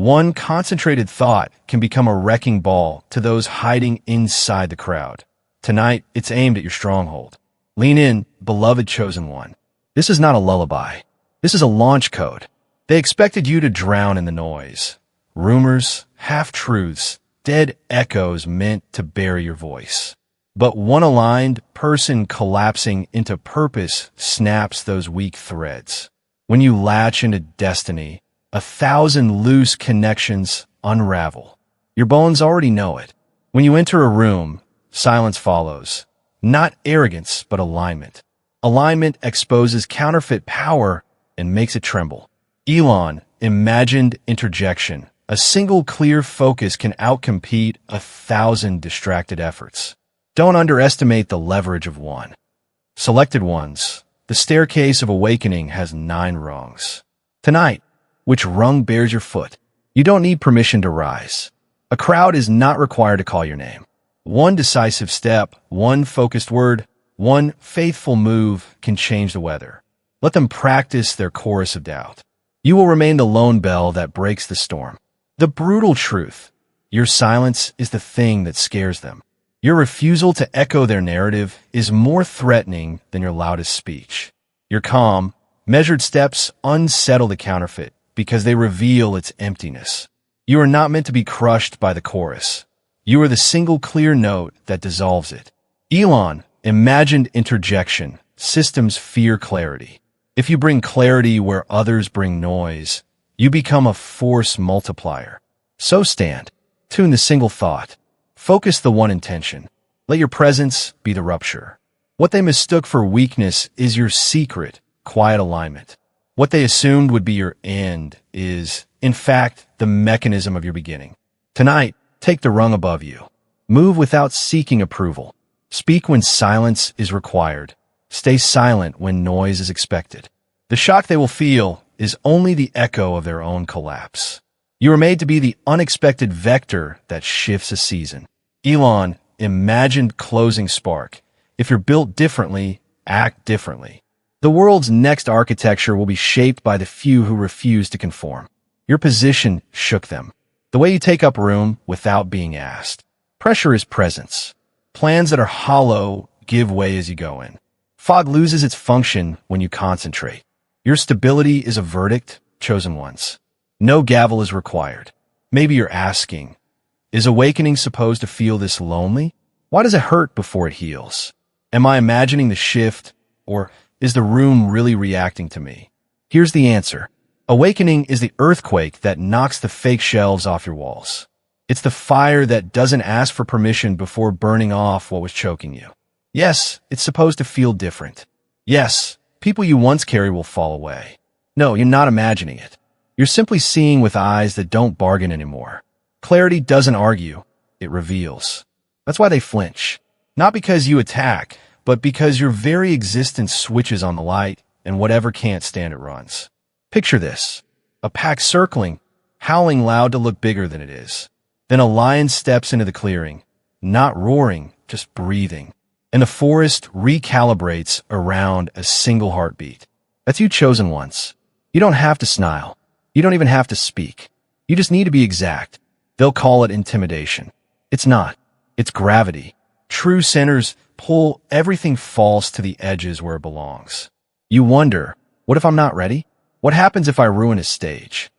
One concentrated thought can become a wrecking ball to those hiding inside the crowd. Tonight, it's aimed at your stronghold. Lean in, beloved chosen one. This is not a lullaby. This is a launch code. They expected you to drown in the noise. Rumors, half-truths, dead echoes meant to bury your voice. But one aligned person collapsing into purpose snaps those weak threads. When you latch into destiny, 1,000 loose connections unravel. Your bones already know it. When you enter a room, silence follows. Not arrogance, but alignment. Alignment exposes counterfeit power and makes it tremble. Elon imagined interjection. A single clear focus can outcompete 1,000 distracted efforts. Don't underestimate the leverage of one. Selected ones. The staircase of awakening has 9 rungs. Tonight, which rung bears your foot? You don't need permission to rise. A crowd is not required to call your name. One decisive step, one focused word, one faithful move can change the weather. Let them practice their chorus of doubt. You will remain the lone bell that breaks the storm. The brutal truth. Your silence is the thing that scares them. Your refusal to echo their narrative is more threatening than your loudest speech. Your calm, measured steps unsettle the counterfeit because they reveal its emptiness. You are not meant to be crushed by the chorus. You are the single clear note that dissolves it. Elon imagined interjection. Systems fear clarity. If you bring clarity where others bring noise, you become a force multiplier. So stand. Tune the single thought. Focus the one intention. Let your presence be the rupture. What they mistook for weakness is your secret, quiet alignment. What they assumed would be your end is, in fact, the mechanism of your beginning. Tonight, take the rung above you. Move without seeking approval. Speak when silence is required. Stay silent when noise is expected. The shock they will feel is only the echo of their own collapse. You are made to be the unexpected vector that shifts a season. Elon imagined closing spark. If you're built differently, act differently. The world's next architecture will be shaped by the few who refuse to conform. Your position shook them. The way you take up room without being asked. Pressure is presence. Plans that are hollow give way as you go in. Fog loses its function when you concentrate. Your stability is a verdict, chosen ones. No gavel is required. Maybe you're asking, is awakening supposed to feel this lonely? Why does it hurt before it heals? Am I imagining the shift, or is the room really reacting to me? Here's the answer. Awakening is the earthquake that knocks the fake shelves off your walls. It's the fire that doesn't ask for permission before burning off what was choking you. Yes, it's supposed to feel different. Yes, people you once carried will fall away. No, you're not imagining it. You're simply seeing with eyes that don't bargain anymore. Clarity doesn't argue, it reveals. That's why they flinch. Not because you attack, but because your very existence switches on the light and whatever can't stand it runs. Picture this. A pack circling, howling loud to look bigger than it is. Then a lion steps into the clearing, not roaring, just breathing. And the forest recalibrates around a single heartbeat. That's you chosen ones. You don't have to smile. You don't even have to speak. You just need to be exact. They'll call it intimidation. It's not. It's gravity. True centers pull everything false to the edges where it belongs. You wonder, what if I'm not ready? What happens if I ruin a stage?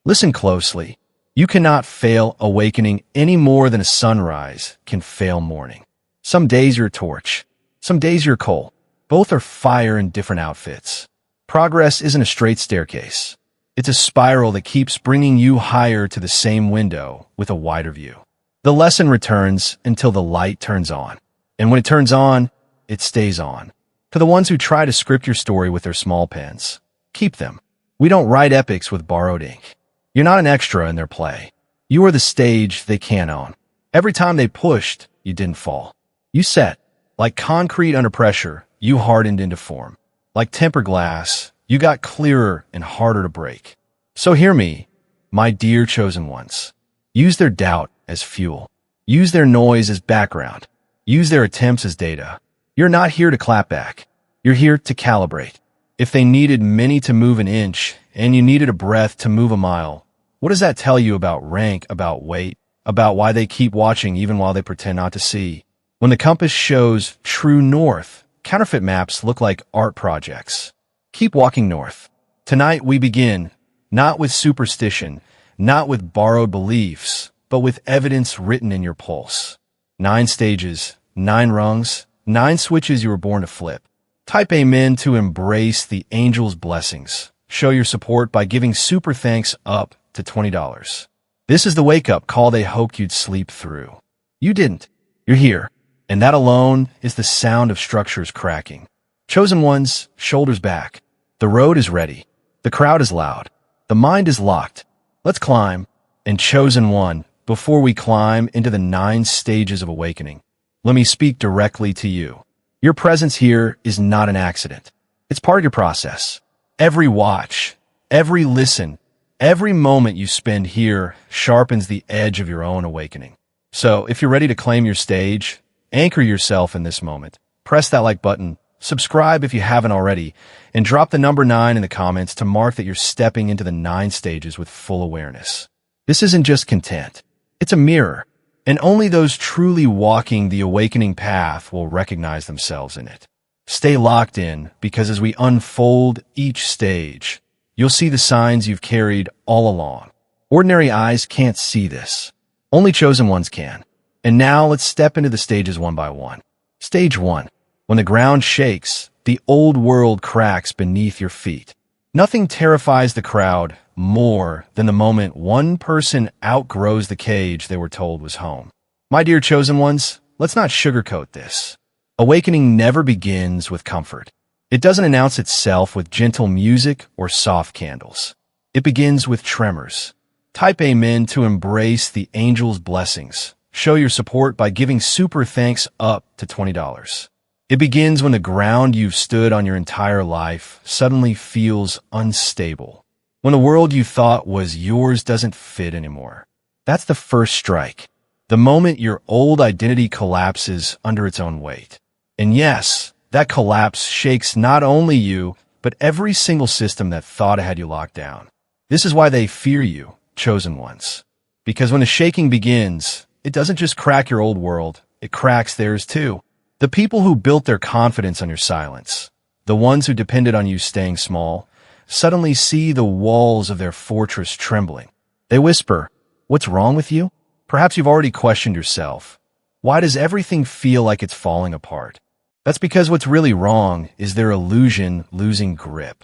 Listen closely. You cannot fail awakening any more than a sunrise can fail morning. Some days you're a torch. Some days you're coal. Both are fire in different outfits. Progress isn't a straight staircase. It's a spiral that keeps bringing you higher to the same window with a wider view. The lesson returns until the light turns on. And when it turns on, it stays on. To the ones who try to script your story with their small pens, keep them. We don't write epics with borrowed ink. You're not an extra in their play. You are the stage they can't own. Every time they pushed, you didn't fall. You set. Like concrete under pressure, you hardened into form. Like tempered glass, you got clearer and harder to break. So hear me, my dear chosen ones. Use their doubt as fuel. Use their noise as background. Use their attempts as data. You're not here to clap back. You're here to calibrate. If they needed many to move an inch, and you needed a breath to move a mile, What does that tell you about rank, about weight, about why they keep watching even while they pretend not to see? When the compass shows true north, counterfeit maps look like art projects. Keep walking north. Tonight we begin, not with superstition, not with borrowed beliefs, but with evidence written in your pulse. 9 stages, 9 rungs, 9 switches you were born to flip. Type amen to embrace the angel's blessings. Show your support by giving super thanks up to $20. This is the wake-up call they hoped you'd sleep through. You didn't. You're here. And that alone is the sound of structures cracking. Chosen ones, shoulders back. The road is ready. The crowd is loud. The mind is locked. Let's climb. And chosen one, before we climb into the 9 stages of awakening, let me speak directly to you. Your presence here is not an accident. It's part of your process. Every watch, every listen, every moment you spend here sharpens the edge of your own awakening. So if you're ready to claim your stage, anchor yourself in this moment. Press that like button, subscribe if you haven't already, and drop the number 9 in the comments to mark that you're stepping into the 9 stages with full awareness. This isn't just content. It's a mirror, and only those truly walking the awakening path will recognize themselves in it. Stay locked in, because as we unfold each stage, you'll see the signs you've carried all along. Ordinary eyes can't see this. Only chosen ones can. And now let's step into the stages one by one. Stage 1. When the ground shakes, the old world cracks beneath your feet. Nothing terrifies the crowd more than the moment one person outgrows the cage they were told was home. My dear chosen ones, let's not sugarcoat this. Awakening never begins with comfort. It doesn't announce itself with gentle music or soft candles. It begins with tremors. Type amen to embrace the angel's blessings. Show your support by giving super thanks up to $20. It begins when the ground you've stood on your entire life suddenly feels unstable. When the world you thought was yours doesn't fit anymore. That's the first strike. The moment your old identity collapses under its own weight. And yes, that collapse shakes not only you, but every single system that thought it had you locked down. This is why they fear you, chosen ones. Because when the shaking begins, it doesn't just crack your old world, it cracks theirs too. The people who built their confidence on your silence, the ones who depended on you staying small, suddenly see the walls of their fortress trembling. They whisper, "What's wrong with you?" Perhaps you've already questioned yourself. Why does everything feel like it's falling apart? That's because what's really wrong is their illusion losing grip.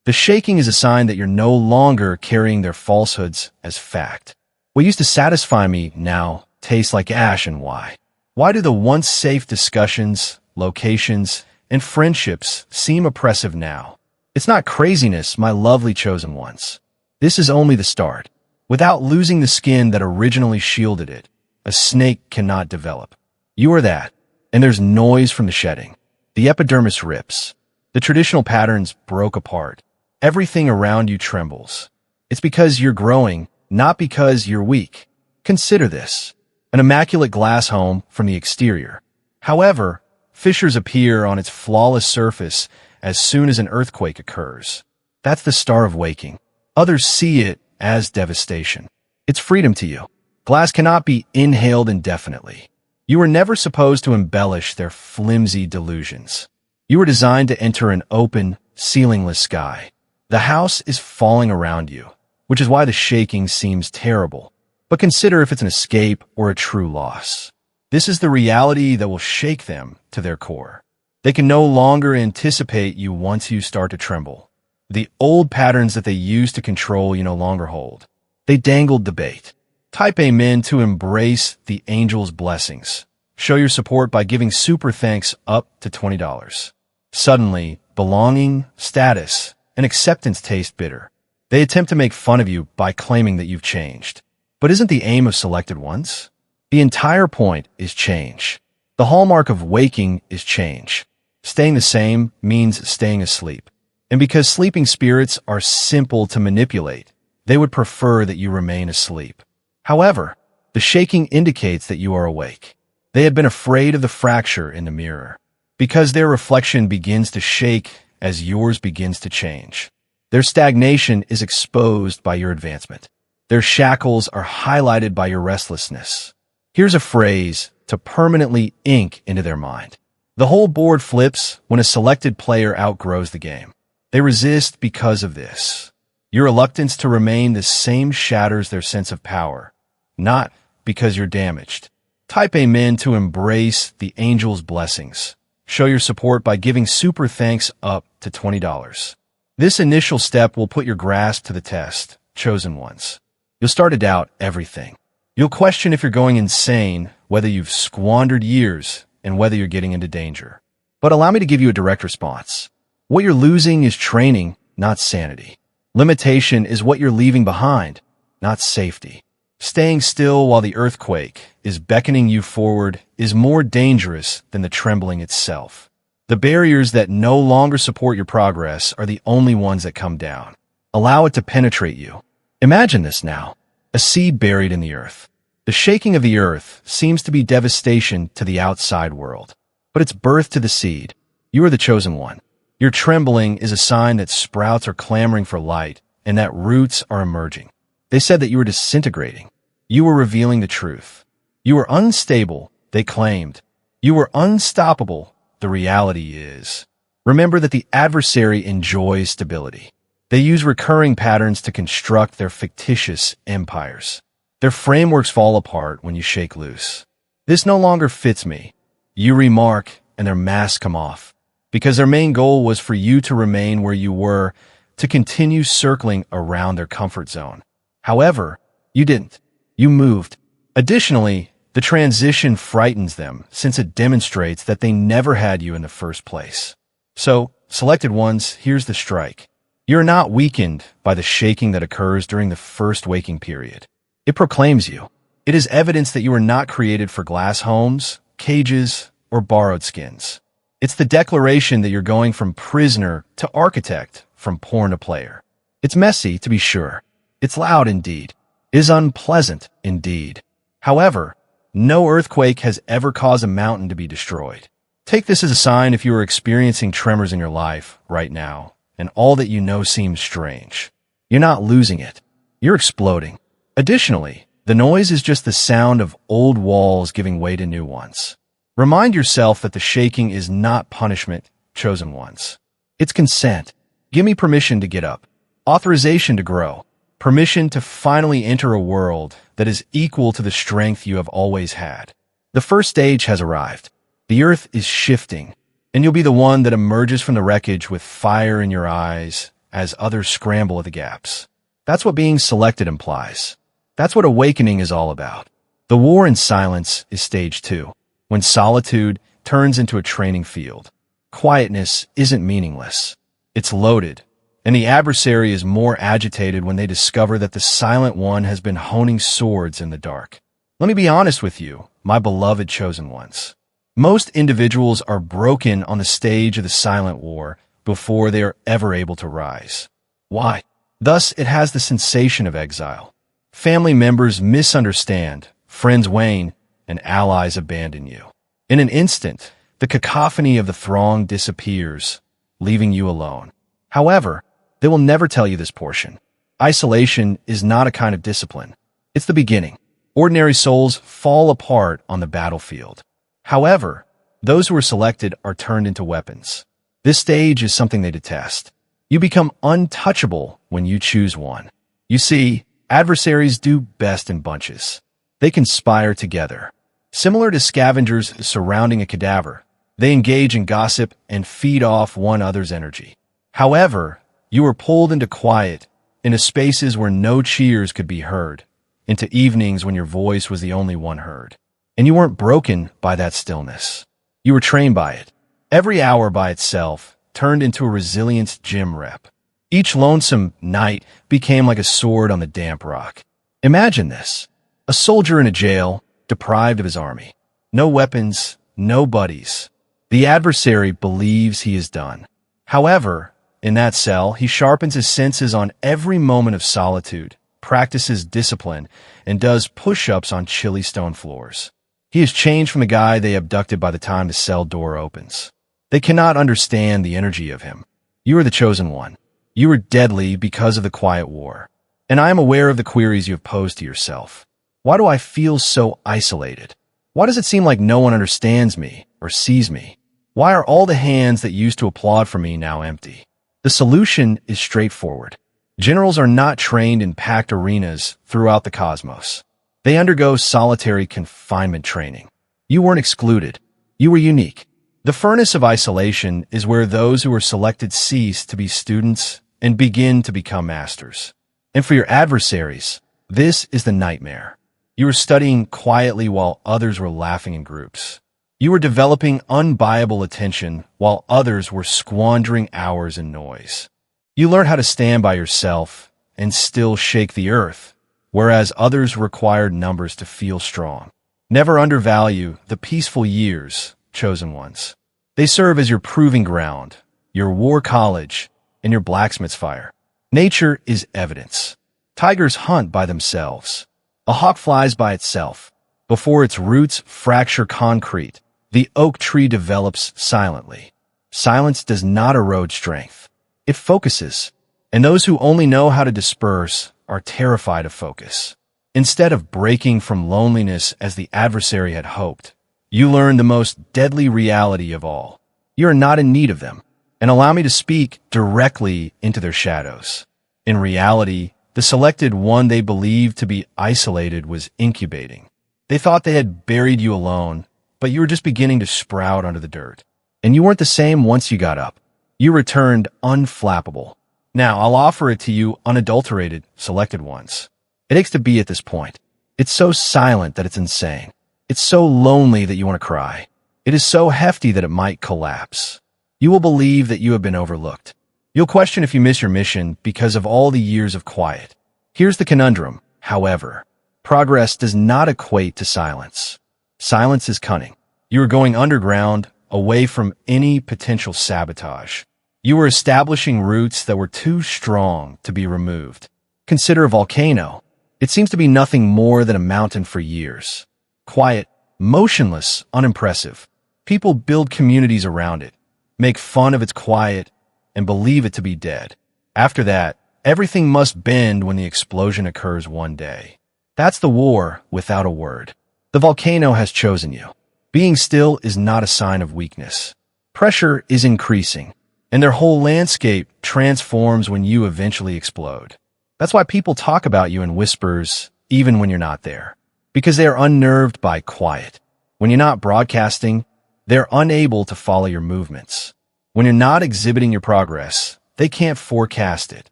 The shaking is a sign that you're no longer carrying their falsehoods as fact. What used to satisfy me now tastes like ash, and why? Why do the once safe discussions, locations, and friendships seem oppressive now? It's not craziness, my lovely chosen ones. This is only the start. Without losing the skin that originally shielded it, a snake cannot develop. You are that, and there's noise from the shedding. The epidermis rips. The traditional patterns broke apart. Everything around you trembles. It's because you're growing, not because you're weak. Consider this. An immaculate glass home from the exterior. However, fissures appear on its flawless surface as soon as an earthquake occurs. That's the start of waking. Others see it as devastation. It's freedom to you. Glass cannot be inhaled indefinitely. You were never supposed to embellish their flimsy delusions. You were designed to enter an open, ceilingless sky. The house is falling around you, which is why the shaking seems terrible. But consider if it's an escape or a true loss. This is the reality that will shake them to their core. They can no longer anticipate you once you start to tremble. The old patterns that they used to control you no longer hold. They dangled the bait. Type amen to embrace the angel's blessings. Show your support by giving super thanks up to $20. Suddenly, belonging, status, and acceptance taste bitter. They attempt to make fun of you by claiming that you've changed. But isn't the aim of selected ones? The entire point is change. The hallmark of waking is change. Staying the same means staying asleep. And because sleeping spirits are simple to manipulate, they would prefer that you remain asleep. However, the shaking indicates that you are awake. They had been afraid of the fracture in the mirror, because their reflection begins to shake as yours begins to change. Their stagnation is exposed by your advancement. Their shackles are highlighted by your restlessness. Here's a phrase to permanently ink into their mind. The whole board flips when a selected player outgrows the game. They resist because of this. Your reluctance to remain the same shatters their sense of power, not because you're damaged. Type Amen to embrace the angel's blessings. Show your support by giving super thanks up to $20. This initial step will put your grasp to the test, chosen ones. You'll start to doubt everything. You'll question if you're going insane, whether you've squandered years, and whether you're getting into danger. But allow me to give you a direct response. What you're losing is training, not sanity. Limitation is what you're leaving behind, not safety. Staying still while the earthquake is beckoning you forward is more dangerous than the trembling itself. The barriers that no longer support your progress are the only ones that come down. Allow it to penetrate you. Imagine this now, a seed buried in the earth. The shaking of the earth seems to be devastation to the outside world, but it's birth to the seed. You are the chosen one. Your trembling is a sign that sprouts are clamoring for light and that roots are emerging. They said that you were disintegrating. You were revealing the truth. You were unstable, they claimed. You were unstoppable, the reality is. Remember that the adversary enjoys stability. They use recurring patterns to construct their fictitious empires. Their frameworks fall apart when you shake loose. This no longer fits me. You remark, and their masks come off. Because their main goal was for you to remain where you were, to continue circling around their comfort zone. However, you didn't. You moved. Additionally, the transition frightens them since it demonstrates that they never had you in the first place. So, selected ones, here's the strike. You're not weakened by the shaking that occurs during the first waking period. It proclaims you. It is evidence that you are not created for glass homes, cages, or borrowed skins. It's the declaration that you're going from prisoner to architect, from pawn to player. It's messy, to be sure. It's loud indeed. It is unpleasant indeed. However, no earthquake has ever caused a mountain to be destroyed. Take this as a sign if you are experiencing tremors in your life right now, and all that you know seems strange. You're not losing it. You're exploding. Additionally, the noise is just the sound of old walls giving way to new ones. Remind yourself that the shaking is not punishment, chosen ones. It's consent. Give me permission to get up. Authorization to grow. Permission to finally enter a world that is equal to the strength you have always had. The first stage has arrived. The earth is shifting, and you'll be the one that emerges from the wreckage with fire in your eyes as others scramble at the gaps. That's what being selected implies. That's what awakening is all about. The war in silence is stage 2, when solitude turns into a training field. Quietness isn't meaningless. It's loaded, and the adversary is more agitated when they discover that the silent one has been honing swords in the dark. Let me be honest with you, my beloved chosen ones. Most individuals are broken on the stage of the silent war before they are ever able to rise. Why? Thus, it has the sensation of exile. Family members misunderstand, friends wane, and allies abandon you. In an instant, the cacophony of the throng disappears, leaving you alone. However, they will never tell you this portion. Isolation is not a kind of discipline. It's the beginning. Ordinary souls fall apart on the battlefield. However, those who are selected are turned into weapons. This stage is something they detest. You become untouchable when you choose one. You see, adversaries do best in bunches. They conspire together. Similar to scavengers surrounding a cadaver, they engage in gossip and feed off one another's energy. However, you were pulled into quiet, into spaces where no cheers could be heard, into evenings when your voice was the only one heard. And you weren't broken by that stillness. You were trained by it. Every hour by itself turned into a resilience gym rep. Each lonesome night became like a sword on the damp rock. Imagine this. A soldier in a jail, deprived of his army. No weapons, no buddies. The adversary believes he is done. However, in that cell, he sharpens his senses on every moment of solitude, practices discipline, and does push-ups on chilly stone floors. He is changed from the guy they abducted by the time the cell door opens. They cannot understand the energy of him. You are the chosen one. You are deadly because of the quiet war. And I am aware of the queries you have posed to yourself. Why do I feel so isolated? Why does it seem like no one understands me or sees me? Why are all the hands that used to applaud for me now empty? The solution is straightforward. Generals are not trained in packed arenas throughout the cosmos. They undergo solitary confinement training. You weren't excluded. You were unique. The furnace of isolation is where those who are selected cease to be students and begin to become masters. And for your adversaries, this is the nightmare. You were studying quietly while others were laughing in groups. You were developing unbuyable attention while others were squandering hours in noise. You learned how to stand by yourself and still shake the earth, whereas others required numbers to feel strong. Never undervalue the peaceful years, chosen ones. They serve as your proving ground, your war college, and your blacksmith's fire. Nature is evidence. Tigers hunt by themselves. A hawk flies by itself. Before its roots fracture concrete, the oak tree develops silently. Silence does not erode strength. It focuses, and those who only know how to disperse are terrified of focus. Instead of breaking from loneliness as the adversary had hoped, you learn the most deadly reality of all. You are not in need of them, and allow me to speak directly into their shadows. In reality, the selected one they believed to be isolated was incubating. They thought they had buried you alone, but you were just beginning to sprout under the dirt. And you weren't the same once you got up. You returned unflappable. Now, I'll offer it to you unadulterated, selected ones. It aches to be at this point. It's so silent that it's insane. It's so lonely that you want to cry. It is so hefty that it might collapse. You will believe that you have been overlooked. You'll question if you miss your mission because of all the years of quiet. Here's the conundrum, however. Progress does not equate to silence. Silence is cunning. You are going underground, away from any potential sabotage. You were establishing roots that were too strong to be removed. Consider a volcano. It seems to be nothing more than a mountain for years. Quiet, motionless, unimpressive. People build communities around it, make fun of its quiet, and believe it to be dead. After that, everything must bend when the explosion occurs one day. That's the war without a word. The volcano has chosen you. Being still is not a sign of weakness. Pressure is increasing, and their whole landscape transforms when you eventually explode. That's why people talk about you in whispers, even when you're not there, because they are unnerved by quiet. When you're not broadcasting, they're unable to follow your movements. When you're not exhibiting your progress, they can't forecast it.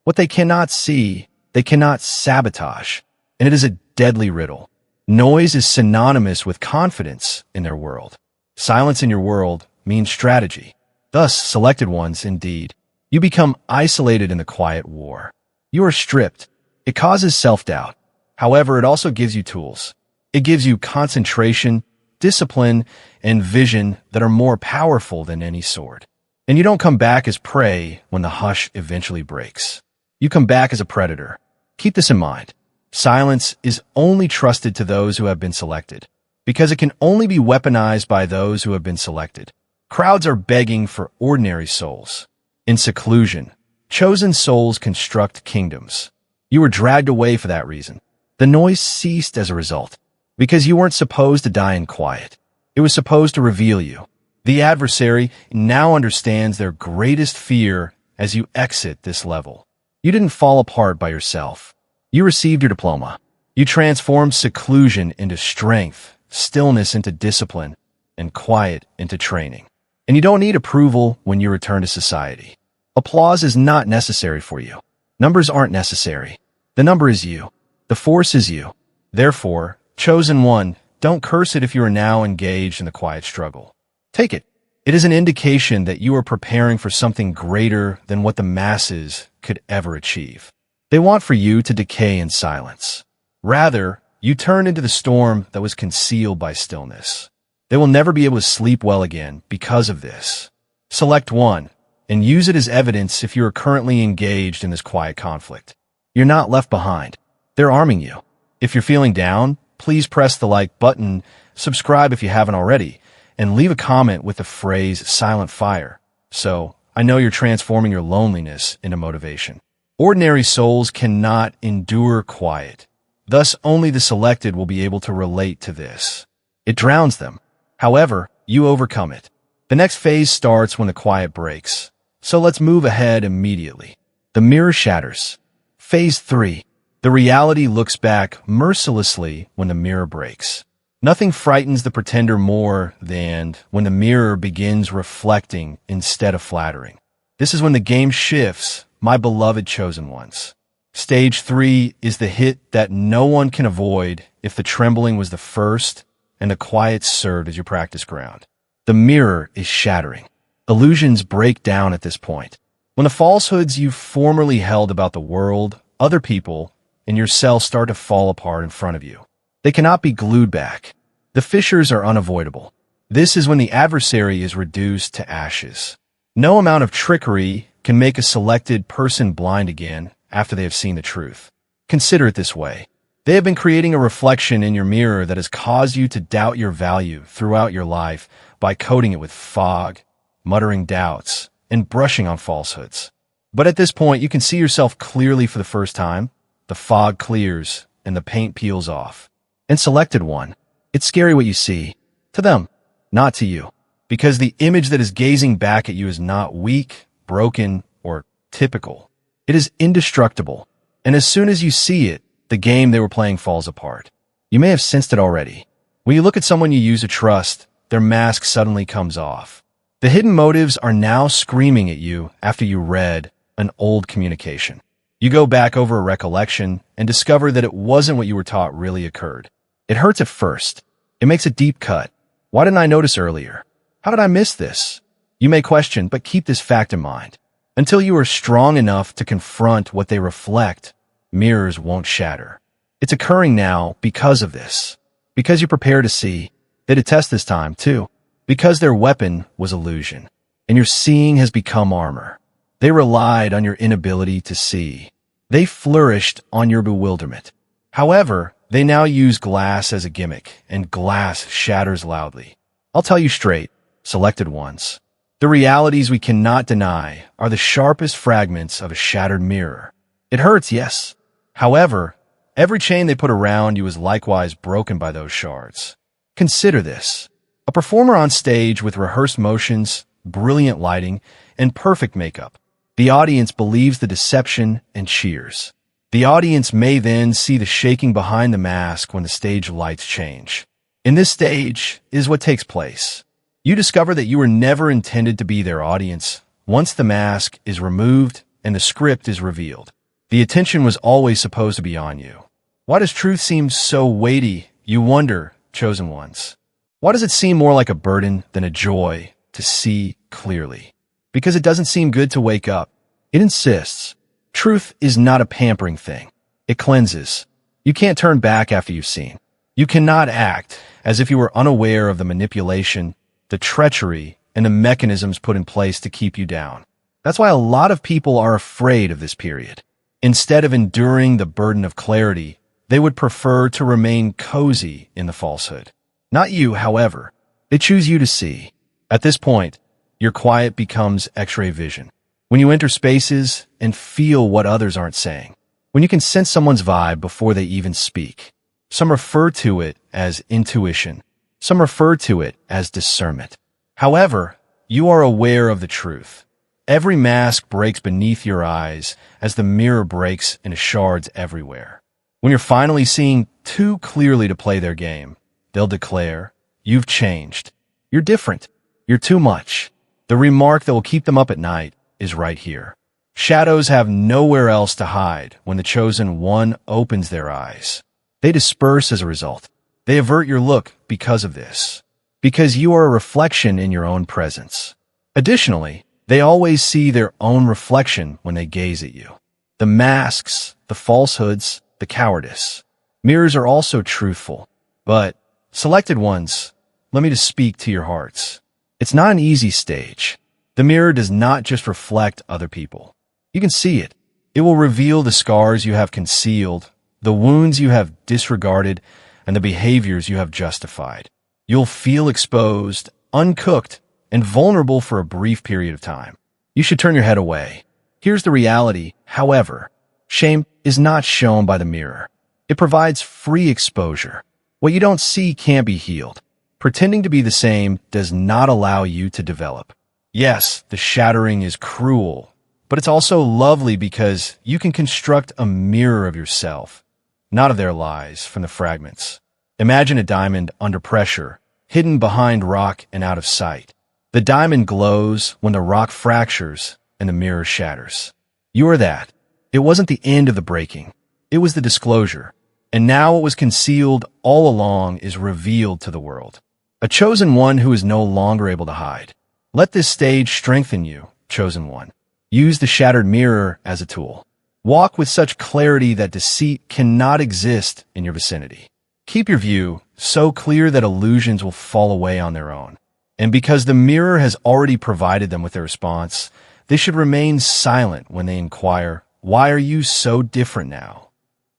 What they cannot see, they cannot sabotage, and it is a deadly riddle. Noise is synonymous with confidence in their world. Silence in your world means strategy. Thus, selected ones, indeed. You become isolated in the quiet war. You are stripped. It causes self-doubt. However, it also gives you tools. It gives you concentration, discipline, and vision that are more powerful than any sword. And you don't come back as prey when the hush eventually breaks. You come back as a predator. Keep this in mind. Silence is only trusted to those who have been selected, because it can only be weaponized by those who have been selected. Crowds are begging for ordinary souls. In seclusion, chosen souls construct kingdoms. You were dragged away for that reason. The noise ceased as a result, because you weren't supposed to die in quiet. It was supposed to reveal you. The adversary now understands their greatest fear as you exit this level. You didn't fall apart by yourself. You received your diploma. You transformed seclusion into strength, stillness into discipline, and quiet into training. And you don't need approval when you return to society. Applause is not necessary for you. Numbers aren't necessary. The number is you. The force is you. Therefore, chosen one, don't curse it if you are now engaged in the quiet struggle. Take it. It is an indication that you are preparing for something greater than what the masses could ever achieve. They want for you to decay in silence. Rather, you turn into the storm that was concealed by stillness. They will never be able to sleep well again because of this. Select one, and use it as evidence if you are currently engaged in this quiet conflict. You're not left behind. They're arming you. If you're feeling down, please press the like button, subscribe if you haven't already, and leave a comment with the phrase silent fire. So I know you're transforming your loneliness into motivation. Ordinary souls cannot endure quiet. Thus, only the selected will be able to relate to this. It drowns them. However, you overcome it. The next phase starts when the quiet breaks. So let's move ahead immediately. The mirror shatters. Phase 3. The reality looks back mercilessly when the mirror breaks. Nothing frightens the pretender more than when the mirror begins reflecting instead of flattering. This is when the game shifts, my beloved chosen ones. Stage 3 is the hit that no one can avoid if the trembling was the first and the quiet served as your practice ground. The mirror is shattering. Illusions break down at this point. When the falsehoods you formerly held about the world, other people, and yourself start to fall apart in front of you. They cannot be glued back. The fissures are unavoidable. This is when the adversary is reduced to ashes. No amount of trickery can make a selected person blind again after they have seen the truth. Consider it this way. They have been creating a reflection in your mirror that has caused you to doubt your value throughout your life by coating it with fog, muttering doubts, and brushing on falsehoods. But at this point, you can see yourself clearly for the first time. The fog clears and the paint peels off. And selected one, it's scary what you see. To them, not to you. Because the image that is gazing back at you is not weak, broken, or typical. It is indestructible. And as soon as you see it, the game they were playing falls apart. You may have sensed it already. When you look at someone you used to trust, their mask suddenly comes off. The hidden motives are now screaming at you after you read an old communication. You go back over a recollection and discover that it wasn't what you were taught really occurred. It hurts at first. It makes a deep cut. Why didn't I notice earlier? How did I miss this? You may question, but keep this fact in mind. Until you are strong enough to confront what they reflect, mirrors won't shatter. It's occurring now because of this. Because you're prepared to see. They detest this time, too. Because their weapon was illusion. And your seeing has become armor. They relied on your inability to see. They flourished on your bewilderment. However, they now use glass as a gimmick, and glass shatters loudly. I'll tell you straight, selected ones. The realities we cannot deny are the sharpest fragments of a shattered mirror. It hurts, yes. However, every chain they put around you is likewise broken by those shards. Consider this. A performer on stage with rehearsed motions, brilliant lighting, and perfect makeup. The audience believes the deception and cheers. The audience may then see the shaking behind the mask when the stage lights change. In this stage is what takes place. You discover that you were never intended to be their audience once the mask is removed and the script is revealed. The attention was always supposed to be on you. Why does truth seem so weighty, you wonder, chosen ones? Why does it seem more like a burden than a joy to see clearly? Because it doesn't seem good to wake up. It insists. Truth is not a pampering thing. It cleanses. You can't turn back after you've seen. You cannot act as if you were unaware of the manipulation, the treachery, and the mechanisms put in place to keep you down. That's why a lot of people are afraid of this period. Instead of enduring the burden of clarity, they would prefer to remain cozy in the falsehood. Not you, however. They choose you to see. At this point, your quiet becomes X-ray vision. When you enter spaces and feel what others aren't saying. When you can sense someone's vibe before they even speak. Some refer to it as intuition. Some refer to it as discernment. However, you are aware of the truth. Every mask breaks beneath your eyes as the mirror breaks into shards everywhere. When you're finally seeing too clearly to play their game, they'll declare, "You've changed. You're different. You're too much." The remark that will keep them up at night is right here. Shadows have nowhere else to hide when the chosen one opens their eyes. They disperse as a result. They avert your look because of this. Because you are a reflection in your own presence. Additionally, they always see their own reflection when they gaze at you. The masks, the falsehoods, the cowardice. Mirrors are also truthful. But, selected ones, let me just speak to your hearts. It's not an easy stage. The mirror does not just reflect other people. You can see it. It will reveal the scars you have concealed, the wounds you have disregarded, and the behaviors you have justified. You'll feel exposed, uncooked, and vulnerable for a brief period of time. You should turn your head away. Here's the reality, however. Shame is not shown by the mirror. It provides free exposure. What you don't see can't be healed. Pretending to be the same does not allow you to develop. Yes, the shattering is cruel, but it's also lovely because you can construct a mirror of yourself, not of their lies, from the fragments. Imagine a diamond under pressure, hidden behind rock and out of sight. The diamond glows when the rock fractures and the mirror shatters. You are that. It wasn't the end of the breaking. It was the disclosure. And now what was concealed all along is revealed to the world. A chosen one who is no longer able to hide. Let this stage strengthen you, chosen one. Use the shattered mirror as a tool. Walk with such clarity that deceit cannot exist in your vicinity. Keep your view so clear that illusions will fall away on their own. And because the mirror has already provided them with their response, they should remain silent when they inquire, "Why are you so different now?"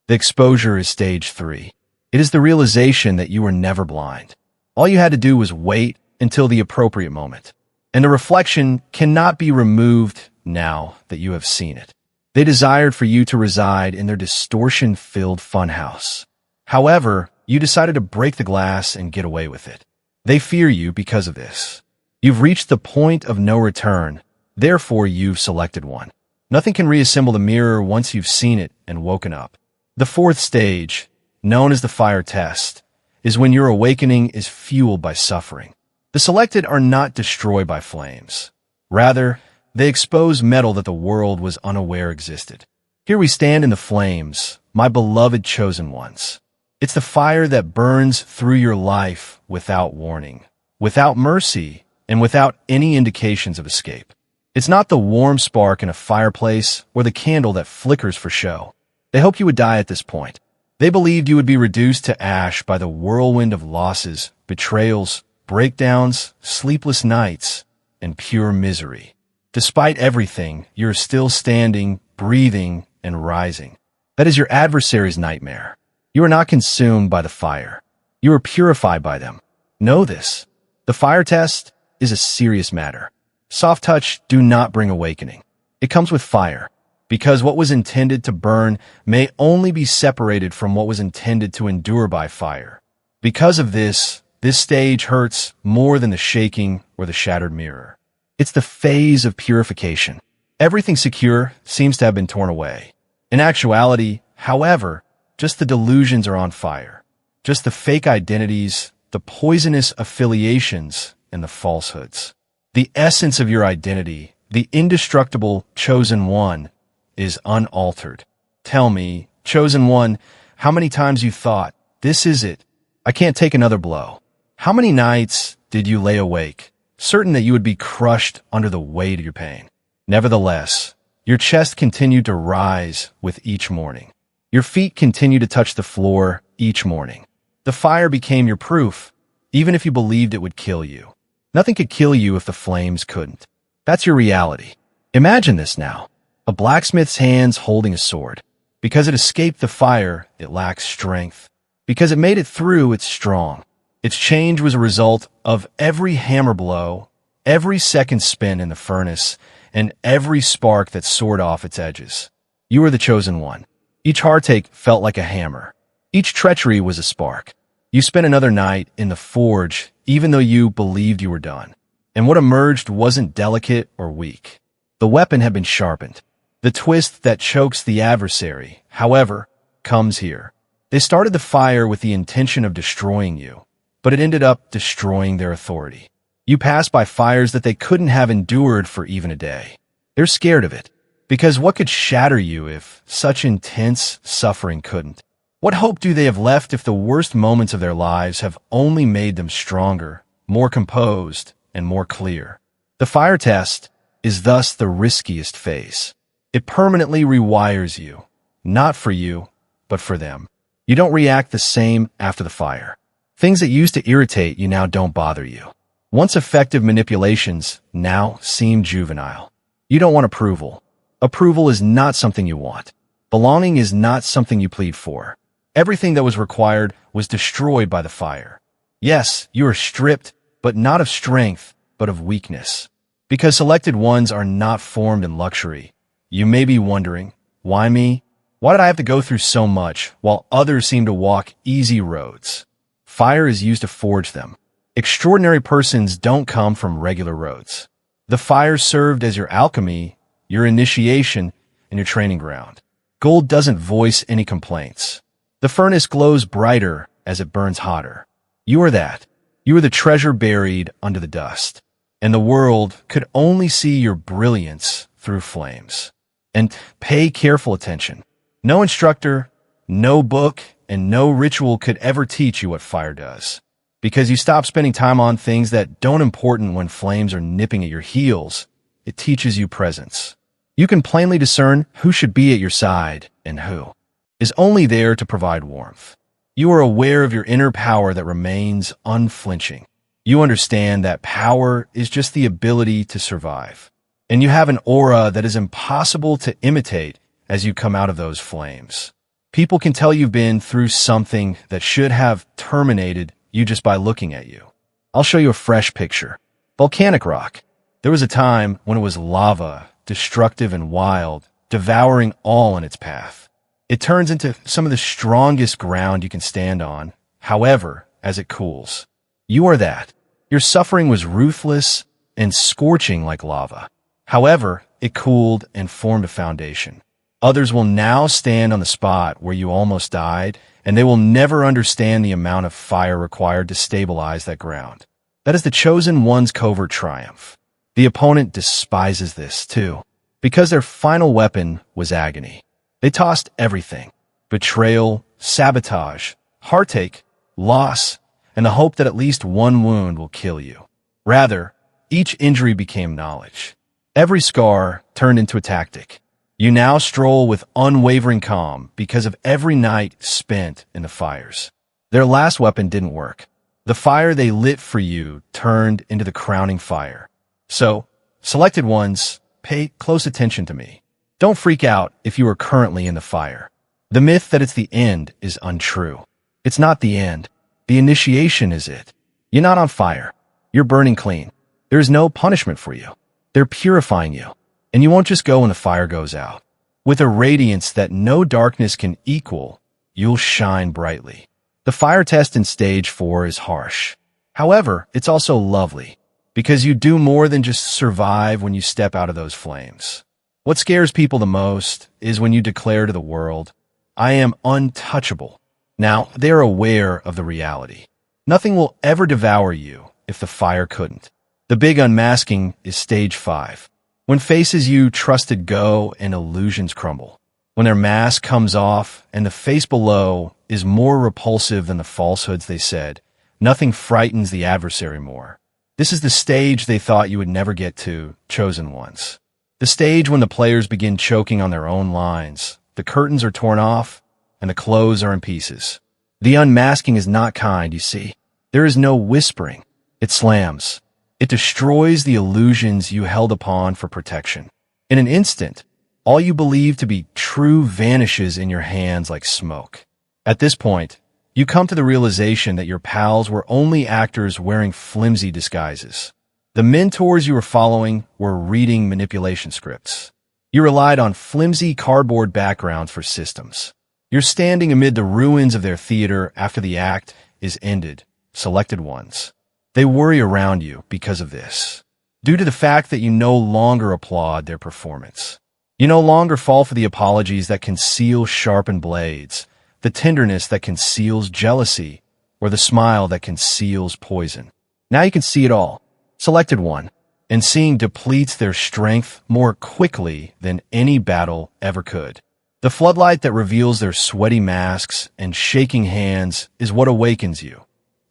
The exposure is stage 3. It is the realization that you were never blind. All you had to do was wait until the appropriate moment. And the reflection cannot be removed now that you have seen it. They desired for you to reside in their distortion-filled funhouse. However, you decided to break the glass and get away with it. They fear you because of this. You've reached the point of no return, therefore you've selected one. Nothing can reassemble the mirror once you've seen it and woken up. The 4th stage, known as the fire test, is when your awakening is fueled by suffering. The selected are not destroyed by flames. Rather, they expose metal that the world was unaware existed. Here we stand in the flames, my beloved chosen ones. It's the fire that burns through your life without warning, without mercy, and without any indications of escape. It's not the warm spark in a fireplace or the candle that flickers for show. They hoped you would die at this point. They believed you would be reduced to ash by the whirlwind of losses, betrayals, breakdowns, sleepless nights, and pure misery. Despite everything, you're still standing, breathing, and rising. That is your adversary's nightmare. You are not consumed by the fire. You are purified by them. Know this. The fire test is a serious matter. Soft touch do not bring awakening. It comes with fire. Because what was intended to burn may only be separated from what was intended to endure by fire. Because of this stage hurts more than the shaking or the shattered mirror. It's the phase of purification. Everything secure seems to have been torn away. In actuality, however, just the delusions are on fire. Just the fake identities, the poisonous affiliations, and the falsehoods. The essence of your identity, the indestructible chosen one, is unaltered. Tell me, chosen one, how many times you thought, "This is it. I can't take another blow." How many nights did you lay awake, certain that you would be crushed under the weight of your pain? Nevertheless, your chest continued to rise with each morning. Your feet continued to touch the floor each morning. The fire became your proof, even if you believed it would kill you. Nothing could kill you if the flames couldn't. That's your reality. Imagine this now. A blacksmith's hands holding a sword. Because it escaped the fire, it lacks strength. Because it made it through, it's strong. Its change was a result of every hammer blow, every second spin in the furnace, and every spark that soared off its edges. You were the chosen one. Each heartache felt like a hammer. Each treachery was a spark. You spent another night in the forge, even though you believed you were done. And what emerged wasn't delicate or weak. The weapon had been sharpened. The twist that chokes the adversary, however, comes here. They started the fire with the intention of destroying you, but it ended up destroying their authority. You passed by fires that they couldn't have endured for even a day. They're scared of it, because what could shatter you if such intense suffering couldn't? What hope do they have left if the worst moments of their lives have only made them stronger, more composed, and more clear? The fire test is thus the riskiest phase. It permanently rewires you, not for you, but for them. You don't react the same after the fire. Things that used to irritate you now don't bother you. Once effective manipulations now seem juvenile. You don't want approval. Approval is not something you want. Belonging is not something you plead for. Everything that was required was destroyed by the fire. Yes, you are stripped, but not of strength, but of weakness. Because selected ones are not formed in luxury. You may be wondering, why me? Why did I have to go through so much while others seem to walk easy roads? Fire is used to forge them. Extraordinary persons don't come from regular roads. The fire served as your alchemy, your initiation, and your training ground. Gold doesn't voice any complaints. The furnace glows brighter as it burns hotter. You are that. You are the treasure buried under the dust. And the world could only see your brilliance through flames. And pay careful attention. No instructor, no book, and no ritual could ever teach you what fire does. Because you stop spending time on things that don't important when flames are nipping at your heels. It teaches you presence. You can plainly discern who should be at your side and who is only there to provide warmth. You are aware of your inner power that remains unflinching. You understand that power is just the ability to survive. And you have an aura that is impossible to imitate as you come out of those flames. People can tell you've been through something that should have terminated you just by looking at you. I'll show you a fresh picture. Volcanic rock. There was a time when it was lava, destructive and wild, devouring all in its path. It turns into some of the strongest ground you can stand on, however, as it cools. You are that. Your suffering was ruthless and scorching like lava. However, it cooled and formed a foundation. Others will now stand on the spot where you almost died, and they will never understand the amount of fire required to stabilize that ground. That is the chosen one's covert triumph. The opponent despises this, too, because their final weapon was agony. They tossed everything: betrayal, sabotage, heartache, loss, and the hope that at least one wound will kill you. Rather, each injury became knowledge. Every scar turned into a tactic. You now stroll with unwavering calm because of every night spent in the fires. Their last weapon didn't work. The fire they lit for you turned into the crowning fire. So, selected ones, pay close attention to me. Don't freak out if you are currently in the fire. The myth that it's the end is untrue. It's not the end. The initiation is it. You're not on fire. You're burning clean. There is no punishment for you. They're purifying you. And you won't just go when the fire goes out. With a radiance that no darkness can equal, you'll shine brightly. The fire test in stage 4 is harsh. However, it's also lovely, because you do more than just survive when you step out of those flames. What scares people the most is when you declare to the world, I am untouchable. Now, they are aware of the reality. Nothing will ever devour you if the fire couldn't. The big unmasking is stage 5. When faces you trusted go and illusions crumble. When their mask comes off and the face below is more repulsive than the falsehoods they said, nothing frightens the adversary more. This is the stage they thought you would never get to, chosen ones. The stage when the players begin choking on their own lines, the curtains are torn off, and the clothes are in pieces. The unmasking is not kind, you see. There is no whispering. It slams. It destroys the illusions you held upon for protection. In an instant, all you believe to be true vanishes in your hands like smoke. At this point, you come to the realization that your pals were only actors wearing flimsy disguises. The mentors you were following were reading manipulation scripts. You relied on flimsy cardboard backgrounds for systems. You're standing amid the ruins of their theater after the act is ended, selected ones. They worry around you because of this, due to the fact that you no longer applaud their performance. You no longer fall for the apologies that conceal sharpened blades, the tenderness that conceals jealousy, or the smile that conceals poison. Now you can see it all. Selected one, and seeing depletes their strength more quickly than any battle ever could. The floodlight that reveals their sweaty masks and shaking hands is what awakens you.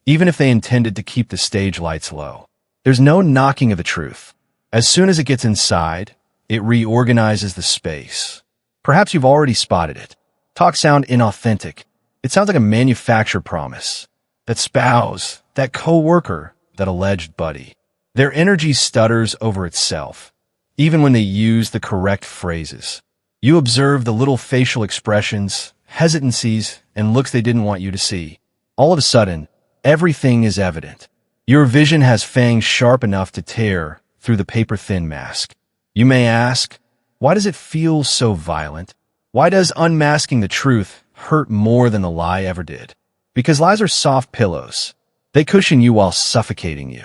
Even if they intended to keep the stage lights low. There's no knocking of the truth. As soon as it gets inside, it reorganizes the space. Perhaps you've already spotted it. Talks sound inauthentic. It sounds like a manufactured promise. That spouse, that co-worker, that alleged buddy. Their energy stutters over itself, even when they use the correct phrases. You observe the little facial expressions, hesitancies, and looks they didn't want you to see. All of a sudden, everything is evident. Your vision has fangs sharp enough to tear through the paper-thin mask. You may ask, Why does it feel so violent? Why does unmasking the truth hurt more than the lie ever did? Because lies are soft pillows. They cushion you while suffocating you.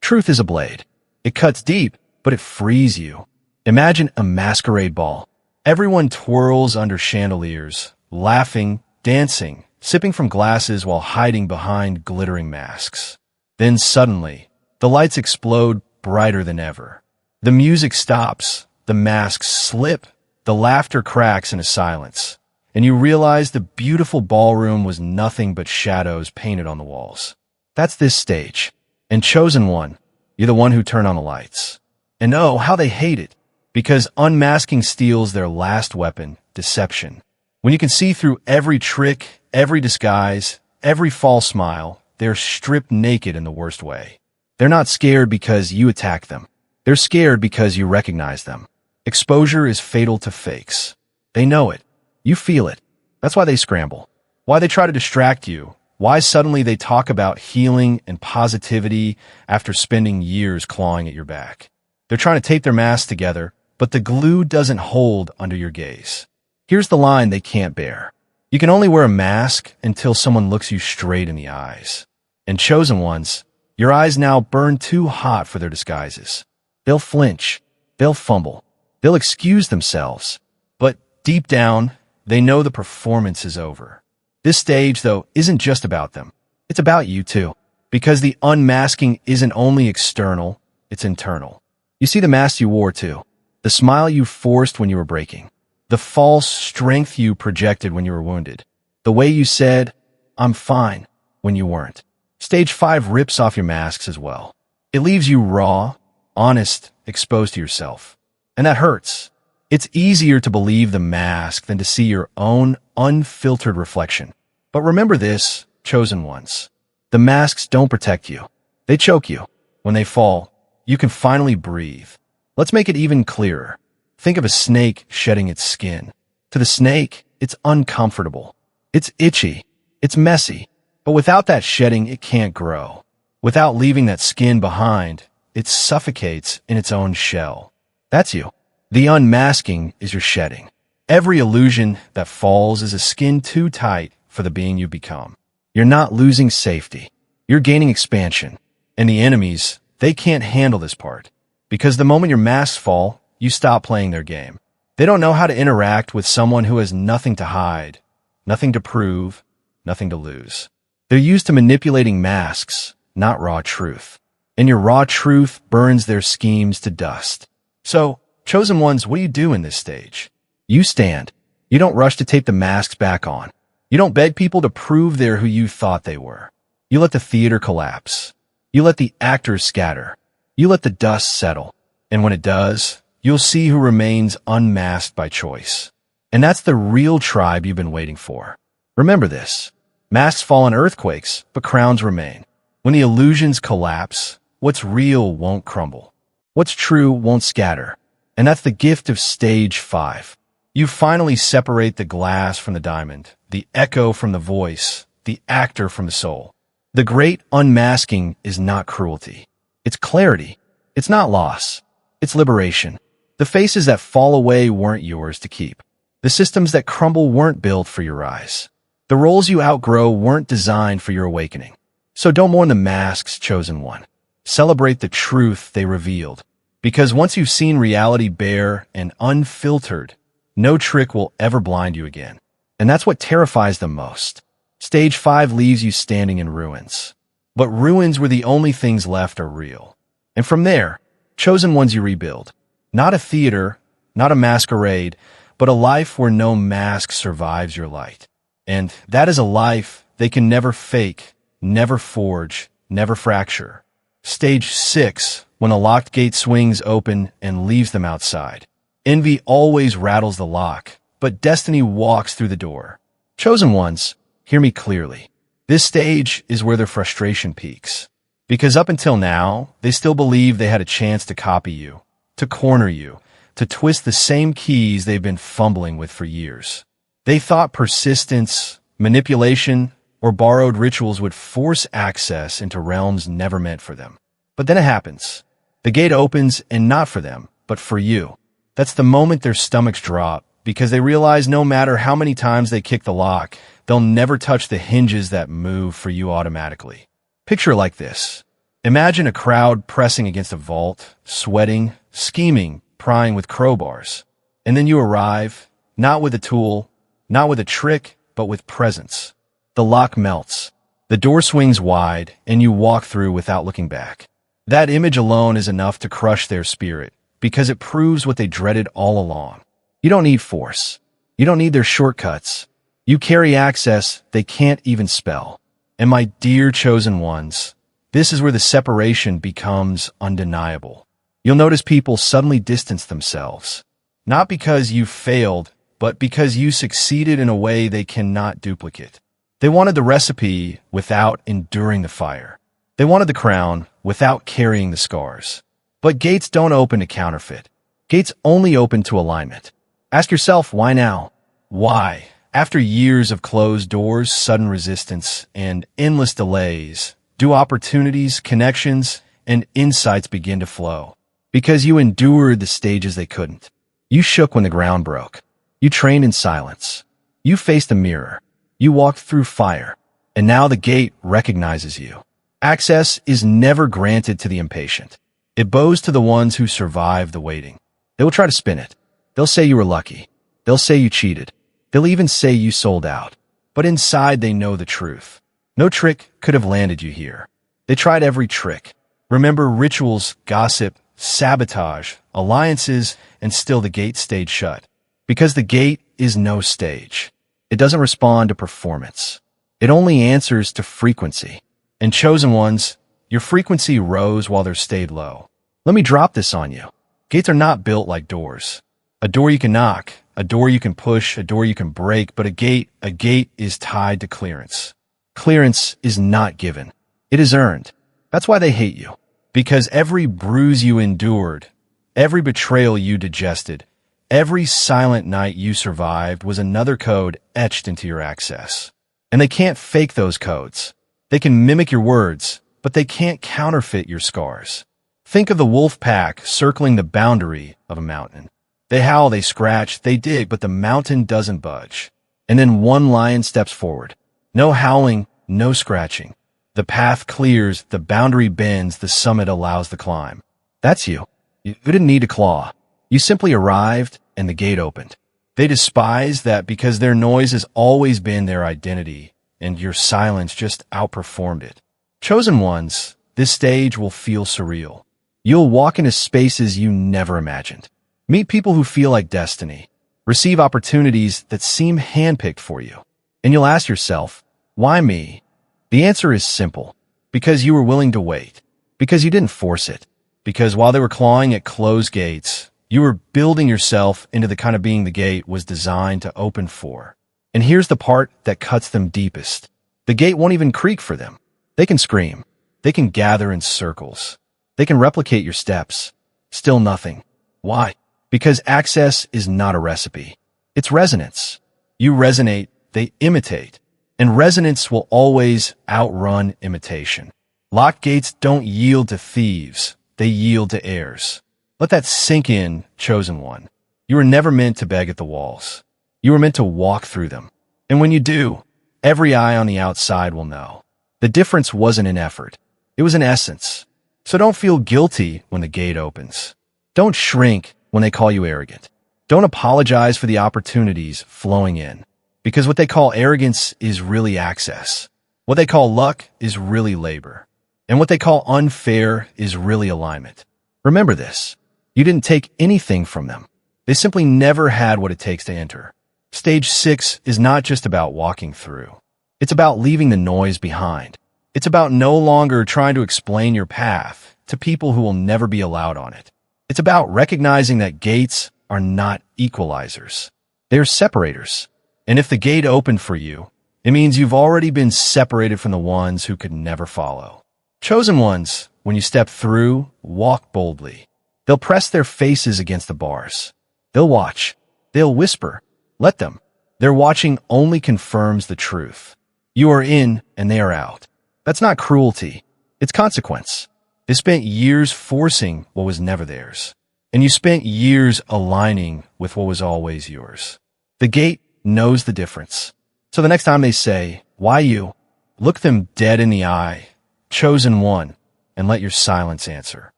Truth is a blade. It cuts deep, but it frees you. Imagine a masquerade ball. Everyone twirls under chandeliers, laughing, dancing, sipping from glasses while hiding behind glittering masks. Then suddenly, the lights explode brighter than ever. The music stops, the masks slip, the laughter cracks into silence, and you realize the beautiful ballroom was nothing but shadows painted on the walls. That's this stage. And chosen one, you're the one who turned on the lights. And oh, how they hate it, because unmasking steals their last weapon, deception. When you can see through every trick, every disguise, every false smile, they're stripped naked in the worst way. They're not scared because you attack them. They're scared because you recognize them. Exposure is fatal to fakes. They know it. You feel it. That's why they scramble. Why they try to distract you. Why suddenly they talk about healing and positivity after spending years clawing at your back. They're trying to tape their masks together, but the glue doesn't hold under your gaze. Here's the line they can't bear. You can only wear a mask until someone looks you straight in the eyes. And chosen ones, your eyes now burn too hot for their disguises. They'll flinch. They'll fumble. They'll excuse themselves. But deep down, they know the performance is over. This stage, though, isn't just about them. It's about you, too. Because the unmasking isn't only external, it's internal. You see the mask you wore, too. The smile you forced when you were breaking. The false strength you projected when you were wounded. The way you said, "I'm fine," when you weren't. Stage 5 rips off your masks as well. It leaves you raw, honest, exposed to yourself. And that hurts. It's easier to believe the mask than to see your own unfiltered reflection. But remember this, chosen ones. The masks don't protect you. They choke you. When they fall, you can finally breathe. Let's make it even clearer. Think of a snake shedding its skin. To the snake, it's uncomfortable. It's itchy. It's messy. But without that shedding, it can't grow. Without leaving that skin behind, it suffocates in its own shell. That's you. The unmasking is your shedding. Every illusion that falls is a skin too tight for the being you become. You're not losing safety. You're gaining expansion. And the enemies, they can't handle this part. Because the moment your masks fall, you stop playing their game. They don't know how to interact with someone who has nothing to hide, nothing to prove, nothing to lose. They're used to manipulating masks, not raw truth. And your raw truth burns their schemes to dust. So, chosen ones, what do you do in this stage? You stand. You don't rush to tape the masks back on. You don't beg people to prove they're who you thought they were. You let the theater collapse. You let the actors scatter. You let the dust settle. And when it does, you'll see who remains unmasked by choice. And that's the real tribe you've been waiting for. Remember this. Masks fall in earthquakes, but crowns remain. When the illusions collapse, what's real won't crumble. What's true won't scatter. And that's the gift of stage 5. You finally separate the glass from the diamond, the echo from the voice, the actor from the soul. The great unmasking is not cruelty. It's clarity. It's not loss. It's liberation. The faces that fall away weren't yours to keep. The systems that crumble weren't built for your rise. The roles you outgrow weren't designed for your awakening. So don't mourn the masks, chosen one. Celebrate the truth they revealed. Because once you've seen reality bare and unfiltered, no trick will ever blind you again. And that's what terrifies them most. Stage 5 leaves you standing in ruins. But ruins where the only things left are real. And from there, chosen ones you rebuild. Not a theater, not a masquerade, but a life where no mask survives your light. And that is a life they can never fake, never forge, never fracture. Stage 6, when a locked gate swings open and leaves them outside. Envy always rattles the lock, but destiny walks through the door. Chosen ones, hear me clearly. This stage is where their frustration peaks. Because up until now, they still believe they had a chance to copy you, to corner you, to twist the same keys they've been fumbling with for years. They thought persistence, manipulation, or borrowed rituals would force access into realms never meant for them. But then it happens. The gate opens, and not for them, but for you. That's the moment their stomachs drop, because they realize no matter how many times they kick the lock, they'll never touch the hinges that move for you automatically. Picture it like this. Imagine a crowd pressing against a vault, sweating, scheming, prying with crowbars. And then you arrive, not with a tool, not with a trick, but with presence. The lock melts. The door swings wide, and you walk through without looking back. That image alone is enough to crush their spirit, because it proves what they dreaded all along. You don't need force. You don't need their shortcuts. You carry access they can't even spell. And my dear chosen ones, this is where the separation becomes undeniable. You'll notice people suddenly distance themselves, not because you failed, but because you succeeded in a way they cannot duplicate. They wanted the recipe without enduring the fire. They wanted the crown without carrying the scars. But gates don't open to counterfeit. Gates only open to alignment. Ask yourself, why now? Why? After years of closed doors, sudden resistance, and endless delays, do opportunities, connections, and insights begin to flow? Because you endured the stages they couldn't. You shook when the ground broke. You trained in silence. You faced a mirror. You walked through fire. And now the gate recognizes you. Access is never granted to the impatient. It bows to the ones who survive the waiting. They will try to spin it. They'll say you were lucky. They'll say you cheated. They'll even say you sold out. But inside they know the truth. No trick could have landed you here. They tried every trick. Remember rituals, gossip, sabotage, alliances, and still the gate stayed shut. Because the gate is no stage. It doesn't respond to performance. It only answers to frequency. And chosen ones, your frequency rose while theirs stayed low. Let me drop this on you. Gates are not built like doors. A door you can knock, a door you can push, a door you can break, but a gate is tied to clearance. Clearance is not given. It is earned. That's why they hate you. Because every bruise you endured, every betrayal you digested, every silent night you survived was another code etched into your access. And they can't fake those codes. They can mimic your words, but they can't counterfeit your scars. Think of the wolf pack circling the boundary of a mountain. They howl, they scratch, they dig, but the mountain doesn't budge. And then one lion steps forward. No howling, no scratching. The path clears, the boundary bends, the summit allows the climb. That's you. You didn't need to claw. You simply arrived, and the gate opened. They despise that because their noise has always been their identity, and your silence just outperformed it. Chosen ones, this stage will feel surreal. You'll walk into spaces you never imagined. Meet people who feel like destiny. Receive opportunities that seem handpicked for you. And you'll ask yourself, why me? The answer is simple. Because you were willing to wait. Because you didn't force it. Because while they were clawing at closed gates, you were building yourself into the kind of being the gate was designed to open for. And here's the part that cuts them deepest. The gate won't even creak for them. They can scream. They can gather in circles. They can replicate your steps. Still nothing. Why? Because access is not a recipe. It's resonance. You resonate, they imitate. And resonance will always outrun imitation. Locked gates don't yield to thieves. They yield to heirs. Let that sink in, chosen one. You were never meant to beg at the walls. You were meant to walk through them. And when you do, every eye on the outside will know. The difference wasn't in effort. It was in essence. So don't feel guilty when the gate opens. Don't shrink when they call you arrogant. Don't apologize for the opportunities flowing in. Because what they call arrogance is really access. What they call luck is really labor. And what they call unfair is really alignment. Remember this. You didn't take anything from them. They simply never had what it takes to enter. Stage 6 is not just about walking through. It's about leaving the noise behind. It's about no longer trying to explain your path to people who will never be allowed on it. It's about recognizing that gates are not equalizers. They're separators. And if the gate opened for you, it means you've already been separated from the ones who could never follow. Chosen ones, when you step through, walk boldly. They'll press their faces against the bars. They'll watch. They'll whisper. Let them. Their watching only confirms the truth. You are in and they are out. That's not cruelty. It's consequence. They spent years forcing what was never theirs. and you spent years aligning with what was always yours. The gate knows the difference. So the next time they say, "Why you?" look them dead in the eye, chosen one, and let your silence answer.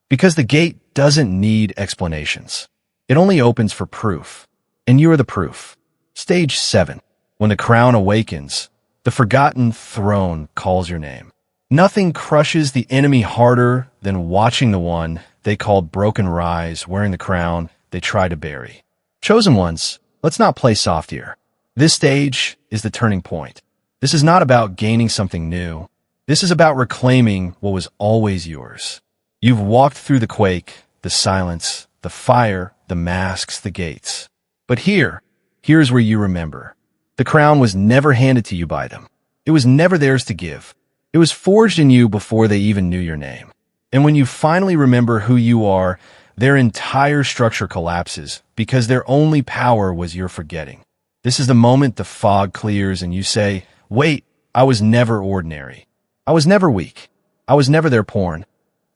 Because the gate doesn't need explanations. It only opens for proof. And you are the proof. Stage 7. When the crown awakens, the forgotten throne calls your name. Nothing crushes the enemy harder than watching the one they called broken rise wearing the crown they tried to bury. Chosen ones, let's not play soft here. This stage is the turning point. This is not about gaining something new. This is about reclaiming what was always yours. You've walked through the quake, the silence, the fire, the masks, the gates. But here's where you remember. The crown was never handed to you by them. It was never theirs to give. It was forged in you before they even knew your name. And when you finally remember who you are, their entire structure collapses because their only power was your forgetting. This is the moment the fog clears and you say, "Wait, I was never ordinary. I was never weak. I was never their pawn."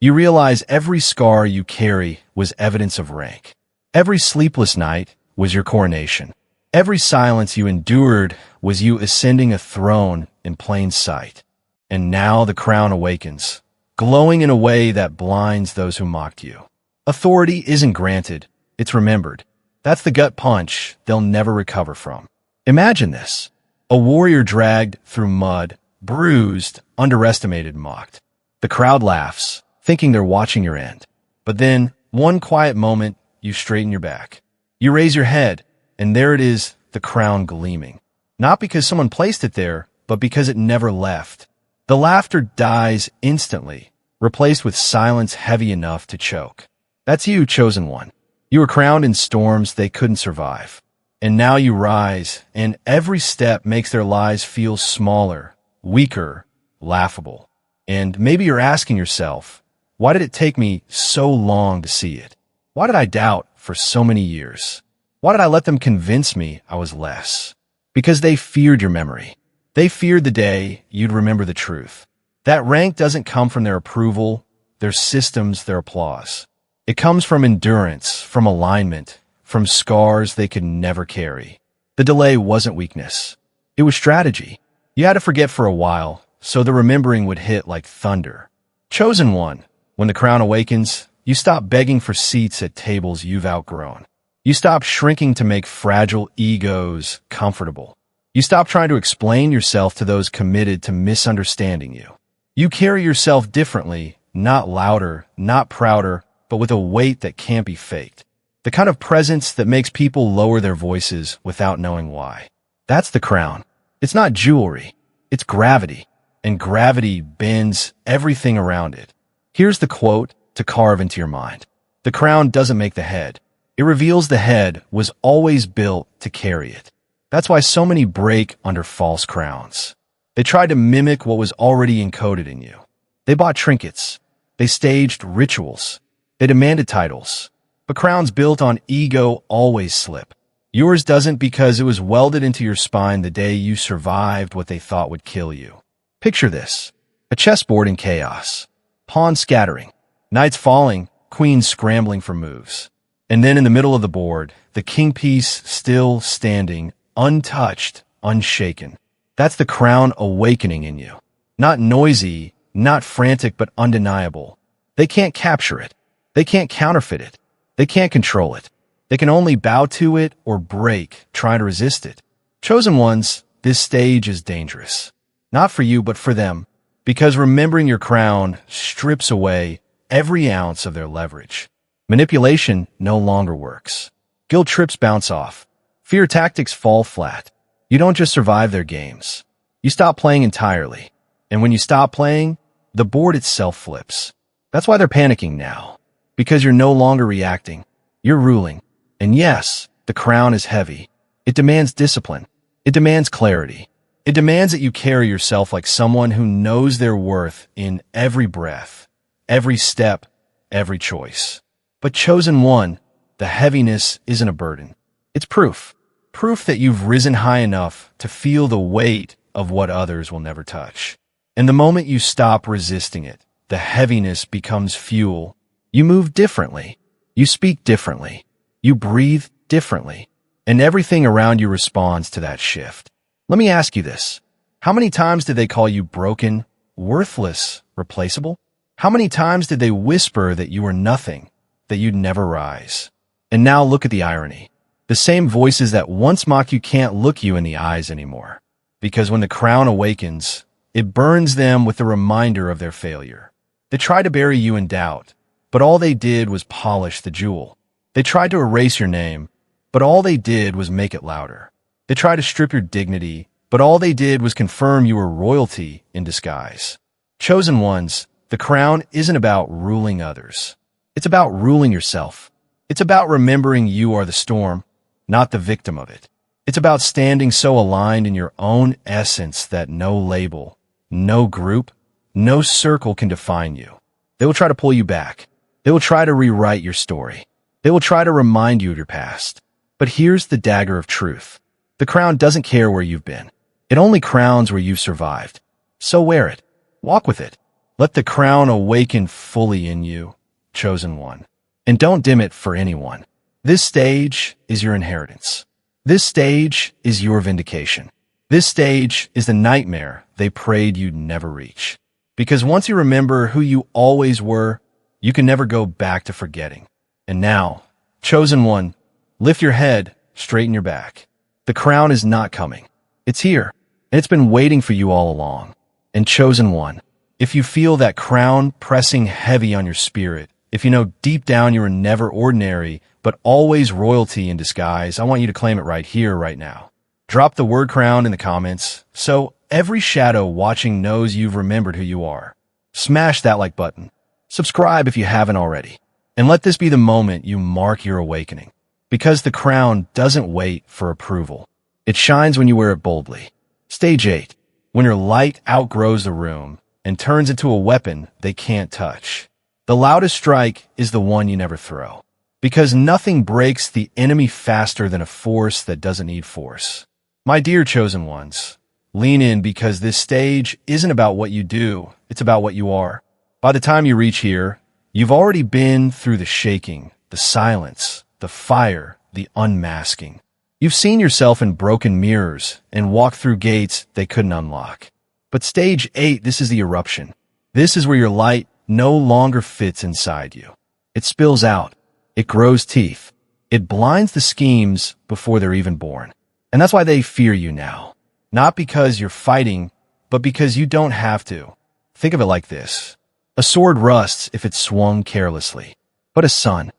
You realize every scar you carry was evidence of rank. Every sleepless night was your coronation. Every silence you endured was you ascending a throne in plain sight. And now the crown awakens, glowing in a way that blinds those who mocked you. Authority isn't granted, it's remembered. That's the gut punch they'll never recover from. Imagine this. A warrior dragged through mud, bruised, underestimated, mocked. The crowd laughs, thinking they're watching your end. But then, one quiet moment, you straighten your back. You raise your head, and there it is, the crown gleaming. Not because someone placed it there, but because it never left. The laughter dies instantly, replaced with silence heavy enough to choke. That's you, chosen one. You were crowned in storms they couldn't survive. And now you rise, and every step makes their lives feel smaller, weaker, laughable. And maybe you're asking yourself, why did it take me so long to see it? Why did I doubt for so many years? Why did I let them convince me I was less? Because they feared your memory. They feared the day you'd remember the truth. That rank doesn't come from their approval, their systems, their applause. It comes from endurance, from alignment, from scars they could never carry. The delay wasn't weakness. It was strategy. You had to forget for a while, so the remembering would hit like thunder. Chosen one, when the crown awakens, you stop begging for seats at tables you've outgrown. You stop shrinking to make fragile egos comfortable. You stop trying to explain yourself to those committed to misunderstanding you. You carry yourself differently, not louder, not prouder, but with a weight that can't be faked. The kind of presence that makes people lower their voices without knowing why. That's the crown. It's not jewelry. It's gravity. And gravity bends everything around it. Here's the quote to carve into your mind. The crown doesn't make the head. It reveals the head was always built to carry it. That's why so many break under false crowns. They tried to mimic what was already encoded in you. They bought trinkets. They staged rituals. They demanded titles. But crowns built on ego always slip. Yours doesn't because it was welded into your spine the day you survived what they thought would kill you. Picture this. A chessboard in chaos. Pawns scattering. Knights falling. Queens scrambling for moves. And then in the middle of the board, the king piece still standing, untouched, unshaken. That's the crown awakening in you. Not noisy, not frantic, but undeniable. They can't capture it. They can't counterfeit it. They can't control it. They can only bow to it or break, trying to resist it. Chosen ones, this stage is dangerous. Not for you, but for them. Because remembering your crown strips away every ounce of their leverage. Manipulation no longer works. Guilt trips bounce off. Fear tactics fall flat. You don't just survive their games. You stop playing entirely. And when you stop playing, the board itself flips. That's why they're panicking now. Because you're no longer reacting. You're ruling. And yes, the crown is heavy. It demands discipline. It demands clarity. It demands that you carry yourself like someone who knows their worth in every breath, every step, every choice. But chosen one, the heaviness isn't a burden. It's proof. Proof that you've risen high enough to feel the weight of what others will never touch. And the moment you stop resisting it, the heaviness becomes fuel. You move differently. You speak differently. You breathe differently. And everything around you responds to that shift. Let me ask you this. How many times did they call you broken, worthless, replaceable? How many times did they whisper that you were nothing, that you'd never rise? And now look at the irony. The same voices that once mocked you can't look you in the eyes anymore. Because when the crown awakens, it burns them with the reminder of their failure. They tried to bury you in doubt, but all they did was polish the jewel. They tried to erase your name, but all they did was make it louder. They tried to strip your dignity, but all they did was confirm you were royalty in disguise. Chosen ones, the crown isn't about ruling others. It's about ruling yourself. It's about remembering you are the storm, not the victim of it. It's about standing so aligned in your own essence that no label, no group, no circle can define you. They will try to pull you back. They will try to rewrite your story. They will try to remind you of your past. But here's the dagger of truth. The crown doesn't care where you've been. It only crowns where you've survived. So wear it. Walk with it. Let the crown awaken fully in you, chosen one. And don't dim it for anyone. This stage is your inheritance. This stage is your vindication. This stage is the nightmare they prayed you'd never reach. Because once you remember who you always were, you can never go back to forgetting. And now, chosen one, lift your head, straighten your back. The crown is not coming. It's here, and it's been waiting for you all along. And chosen one, if you feel that crown pressing heavy on your spirit, if you know deep down you were never ordinary, but always royalty in disguise, I want you to claim it right here, right now. Drop the word crown in the comments so every shadow watching knows you've remembered who you are. Smash that like button. Subscribe if you haven't already. And let this be the moment you mark your awakening. Because the crown doesn't wait for approval. It shines when you wear it boldly. Stage 8. When your light outgrows the room and turns into a weapon they can't touch. The loudest strike is the one you never throw. Because nothing breaks the enemy faster than a force that doesn't need force. My dear chosen ones, lean in because this stage isn't about what you do, it's about what you are. By the time you reach here, you've already been through the shaking, the silence, the fire, the unmasking. You've seen yourself in broken mirrors and walked through gates they couldn't unlock. But stage 8, this is the eruption. This is where your light no longer fits inside you. It spills out. It grows teeth. It blinds the schemes before they're even born. And that's why they fear you now. Not because you're fighting, but because you don't have to. Think of it like this. A sword rusts if it's swung carelessly. But the sun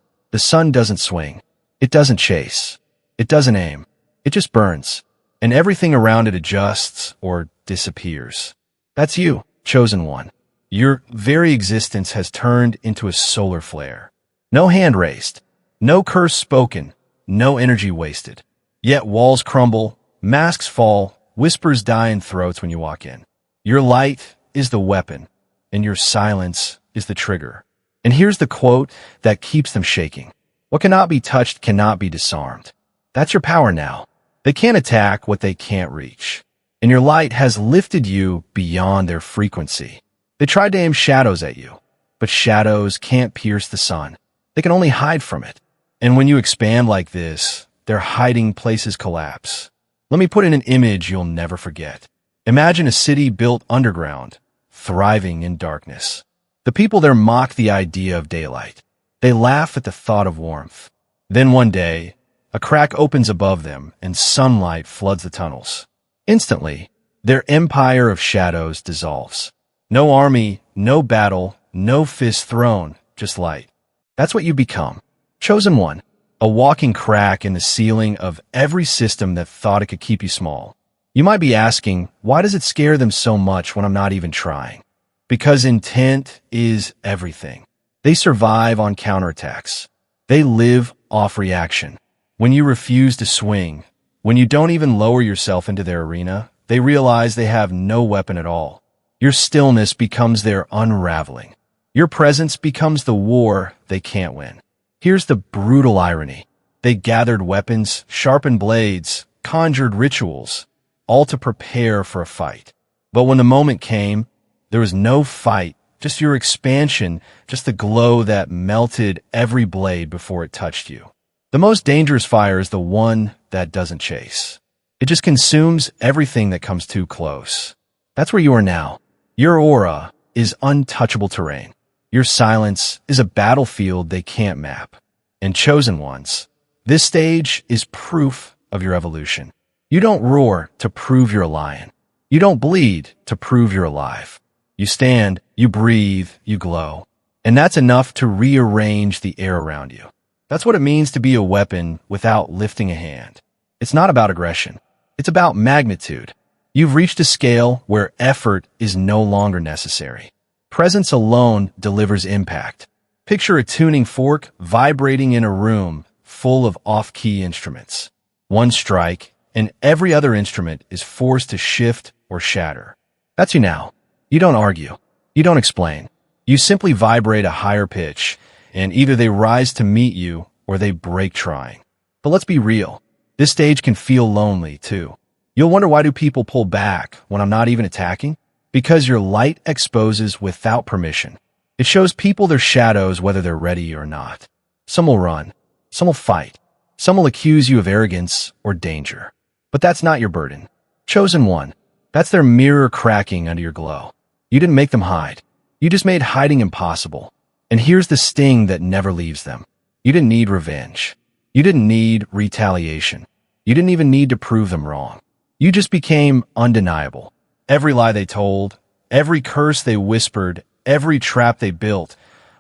doesn't swing. It doesn't chase. It doesn't aim. It just burns. And everything around it adjusts or disappears. That's you, chosen one. Your very existence has turned into a solar flare. No hand raised, no curse spoken, no energy wasted. Yet walls crumble, masks fall, whispers die in throats when you walk in. Your light is the weapon, and your silence is the trigger. And here's the quote that keeps them shaking. What cannot be touched cannot be disarmed. That's your power now. They can't attack what they can't reach. And your light has lifted you beyond their frequency. They tried to aim shadows at you, but shadows can't pierce the sun. They can only hide from it. And when you expand like this, their hiding places collapse. Let me put in an image you'll never forget. Imagine a city built underground, thriving in darkness. The people there mock the idea of daylight. They laugh at the thought of warmth. Then one day, a crack opens above them and sunlight floods the tunnels. Instantly, their empire of shadows dissolves. No army, no battle, no fist thrown, just light. That's what you become. Chosen one, a walking crack in the ceiling of every system that thought it could keep you small. You might be asking, why does it scare them so much when I'm not even trying? Because intent is everything. They survive on counterattacks. They live off reaction. When you refuse to swing, when you don't even lower yourself into their arena, they realize they have no weapon at all. Your stillness becomes their unraveling. Your presence becomes the war they can't win. Here's the brutal irony. They gathered weapons, sharpened blades, conjured rituals, all to prepare for a fight. But when the moment came, there was no fight, just your expansion, just the glow that melted every blade before it touched you. The most dangerous fire is the one that doesn't chase. It just consumes everything that comes too close. That's where you are now. Your aura is untouchable terrain. Your silence is a battlefield they can't map. And chosen ones, this stage is proof of your evolution. You don't roar to prove you're a lion. You don't bleed to prove you're alive. You stand, you breathe, you glow. And that's enough to rearrange the air around you. That's what it means to be a weapon without lifting a hand. It's not about aggression. It's about magnitude. You've reached a scale where effort is no longer necessary. Presence alone delivers impact. Picture a tuning fork vibrating in a room full of off-key instruments. One strike, and every other instrument is forced to shift or shatter. That's you now. You don't argue. You don't explain. You simply vibrate a higher pitch, and either they rise to meet you or they break trying. But let's be real. This stage can feel lonely, too. You'll wonder, why do people pull back when I'm not even attacking? Because your light exposes without permission. It shows people their shadows whether they're ready or not. Some will run. Some will fight. Some will accuse you of arrogance or danger. But that's not your burden. Chosen one. That's their mirror cracking under your glow. You didn't make them hide. You just made hiding impossible. And here's the sting that never leaves them. You didn't need revenge. You didn't need retaliation. You didn't even need to prove them wrong. You just became undeniable. Every lie they told, every curse they whispered, every trap they built,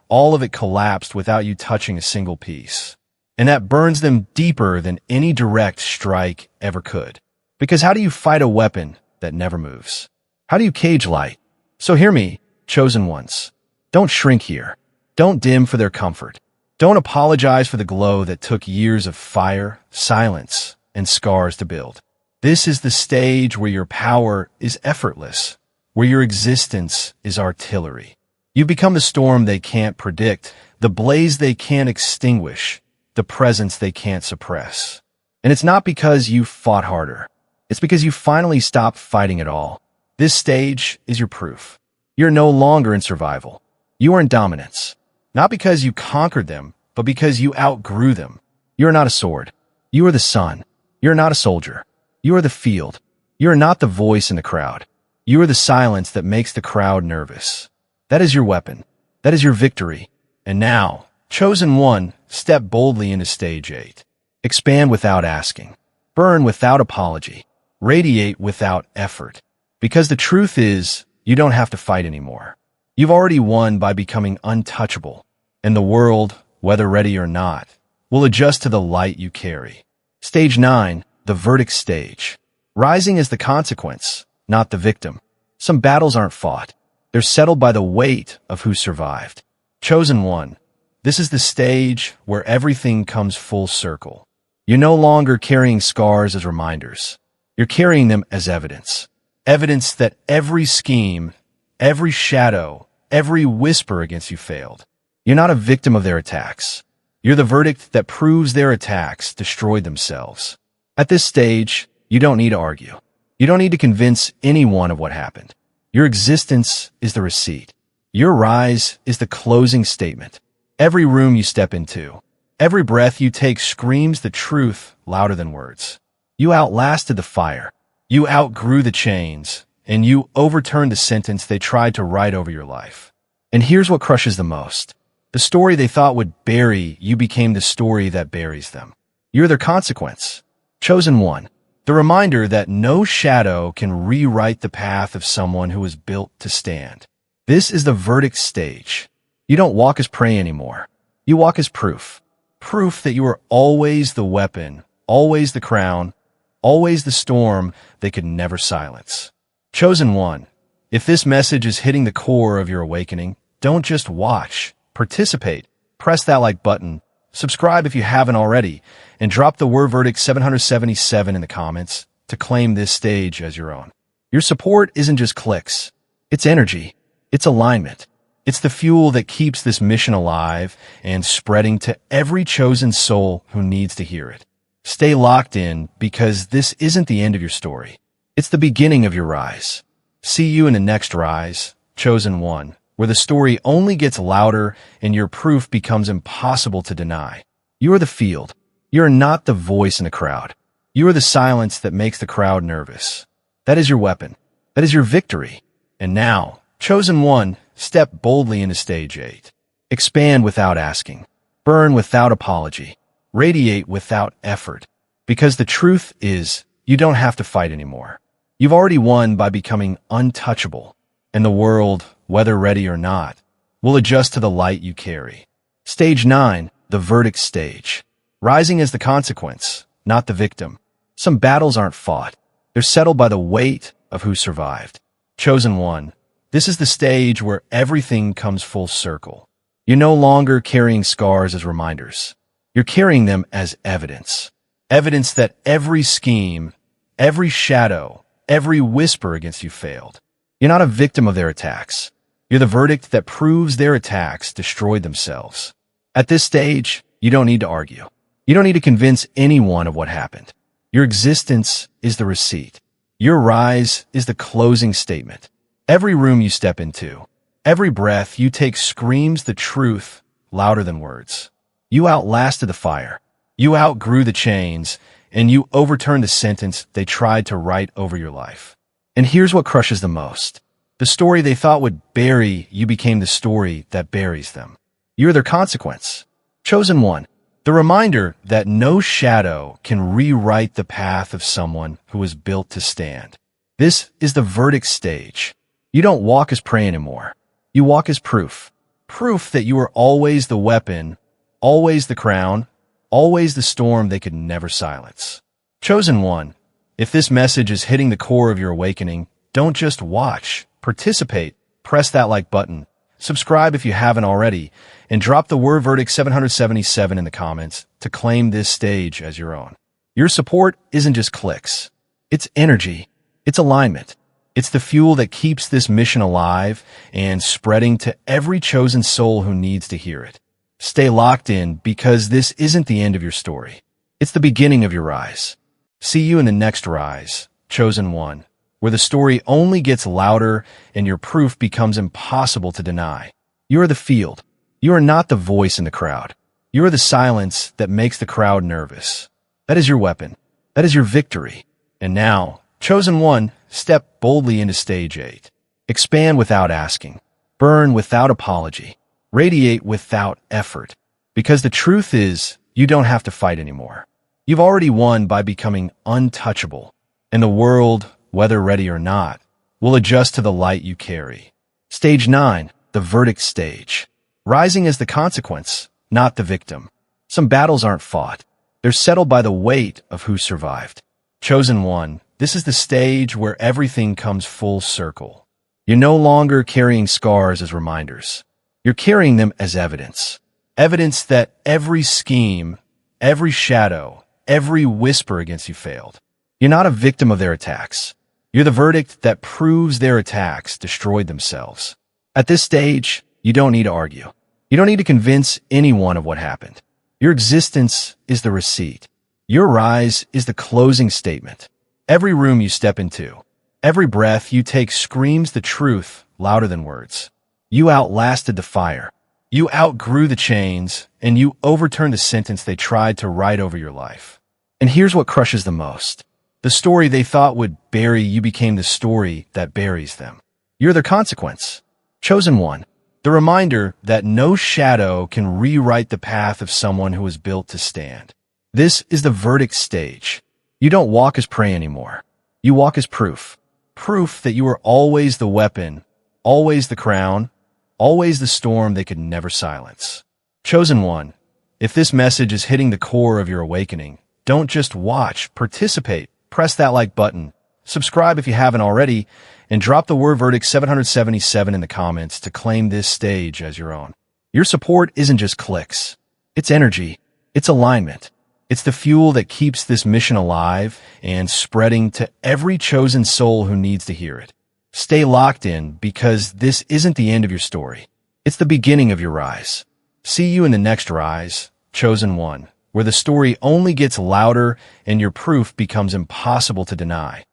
all of it collapsed without you touching a single piece. And that burns them deeper than any direct strike ever could. Because how do you fight a weapon that never moves? How do you cage light? So hear me, chosen ones. Don't shrink here. Don't dim for their comfort. Don't apologize for the glow that took years of fire, silence, and scars to build. This is the stage where your power is effortless, where your existence is artillery. You become the storm they can't predict, the blaze they can't extinguish, the presence they can't suppress. And it's not because you fought harder. It's because you finally stopped fighting at all. This stage is your proof. You're no longer in survival. You are in dominance. Not because you conquered them, but because you outgrew them. You are not a sword. You are the sun. You are not a soldier. You are the field. You are not the voice in the crowd. You are the silence that makes the crowd nervous. That is your weapon. That is your victory. And now, chosen one, step boldly into stage 8. Expand without asking. Burn without apology. Radiate without effort. Because the truth is, you don't have to fight anymore. You've already won by becoming untouchable. And the world, whether ready or not, will adjust to the light you carry. Stage 9. The verdict stage. Rising is the consequence, not the victim. Some battles aren't fought. They're settled by the weight of who survived. Chosen one. This is the stage where everything comes full circle. You're no longer carrying scars as reminders. You're carrying them as evidence. Evidence that every scheme, every shadow, every whisper against you failed. You're not a victim of their attacks. You're the verdict that proves their attacks destroyed themselves. At this stage, you don't need to argue. You don't need to convince anyone of what happened. Your existence is the receipt. Your rise is the closing statement. Every room you step into, every breath you take screams the truth louder than words. You outlasted the fire. You outgrew the chains, and you overturned the sentence they tried to write over your life. And here's what crushes the most. The story they thought would bury you became the story that buries them. You're their consequence. Chosen one. The reminder that no shadow can rewrite the path of someone who was built to stand. This is the verdict stage. You don't walk as prey anymore. You walk as proof. Proof that you are always the weapon, always the crown, always the storm they could never silence. Chosen one. If this message is hitting the core of your awakening, don't just watch. Participate. Press that like button. Subscribe if you haven't already, and drop the word verdict 777 in the comments to claim this stage as your own. Your support isn't just clicks. It's energy. It's alignment. It's the fuel that keeps this mission alive and spreading to every chosen soul who needs to hear it. Stay locked in, because this isn't the end of your story. It's the beginning of your rise. See you in the next rise, chosen one. where the story only gets louder and your proof becomes impossible to deny. You are the field. You are not the voice in the crowd. You are the silence that makes the crowd nervous. That is your weapon. That is your victory. And now, chosen one, step boldly into stage 8. Expand without asking. Burn without apology. Radiate without effort. Because the truth is, you don't have to fight anymore. You've already won by becoming untouchable. And the world, whether ready or not, will adjust to the light you carry. Stage 9, the verdict stage. Rising as the consequence, not the victim. Some battles aren't fought. They're settled by the weight of who survived. Chosen one, this is the stage where everything comes full circle. You're no longer carrying scars as reminders. You're carrying them as evidence. Evidence that every scheme, every shadow, every whisper against you failed. You're not a victim of their attacks. You're the verdict that proves their attacks destroyed themselves. At this stage, you don't need to argue. You don't need to convince anyone of what happened. Your existence is the receipt. Your rise is the closing statement. Every room you step into, every breath you take screams the truth louder than words. You outlasted the fire. You outgrew the chains, and you overturned the sentence they tried to write over your life. And here's what crushes the most. The story they thought would bury you became the story that buries them. You're their consequence. Chosen one. The reminder that no shadow can rewrite the path of someone who was built to stand. This is the verdict stage. You don't walk as prey anymore. You walk as proof. Proof that you are always the weapon, always the crown, always the storm they could never silence. Chosen one. If this message is hitting the core of your awakening, don't just watch. Participate. Press that like button. Subscribe if you haven't already, and drop the word verdict 777 in the comments to claim this stage as your own. Your support isn't just clicks. It's energy. It's alignment. It's the fuel that keeps this mission alive and spreading to every chosen soul who needs to hear it. Stay locked in because this isn't the end of your story. It's the beginning of your rise. See you in the next rise, chosen one, where the story only gets louder and your proof becomes impossible to deny. You are the field. You are not the voice in the crowd. You are the silence that makes the crowd nervous. That is your weapon. That is your victory. And now, chosen one, step boldly into stage 8. Expand without asking. Burn without apology. Radiate without effort. Because the truth is, you don't have to fight anymore. You've already won by becoming untouchable. And the world, whether ready or not, will adjust to the light you carry. Stage 9, the verdict stage. Rising as the consequence, not the victim. Some battles aren't fought. They're settled by the weight of who survived. Chosen one, this is the stage where everything comes full circle. You're no longer carrying scars as reminders. You're carrying them as evidence. Evidence that every scheme, every shadow, every whisper against you failed. You're not a victim of their attacks. You're the verdict that proves their attacks destroyed themselves. At this stage, you don't need to argue. You don't need to convince anyone of what happened. Your existence is the receipt. Your rise is the closing statement. Every room you step into, every breath you take screams the truth louder than words. You outlasted the fire. You outgrew the chains, and you overturned the sentence they tried to write over your life. And here's what crushes the most. The story they thought would bury you became the story that buries them. You're their consequence. Chosen one. The reminder that no shadow can rewrite the path of someone who was built to stand. This is the verdict stage. You don't walk as prey anymore. You walk as proof. Proof that you are always the weapon, always the crown, always the storm they could never silence. Chosen one. If this message is hitting the core of your awakening, don't just watch, participate. Press that like button. Subscribe if you haven't already, and drop the word verdict 777 in the comments to claim this stage as your own. Your support isn't just clicks. It's energy. It's alignment. It's the fuel that keeps this mission alive and spreading to every chosen soul who needs to hear it. Stay locked in because this isn't the end of your story. It's the beginning of your rise. See you in the next rise, chosen one, where the story only gets louder and your proof becomes impossible to deny.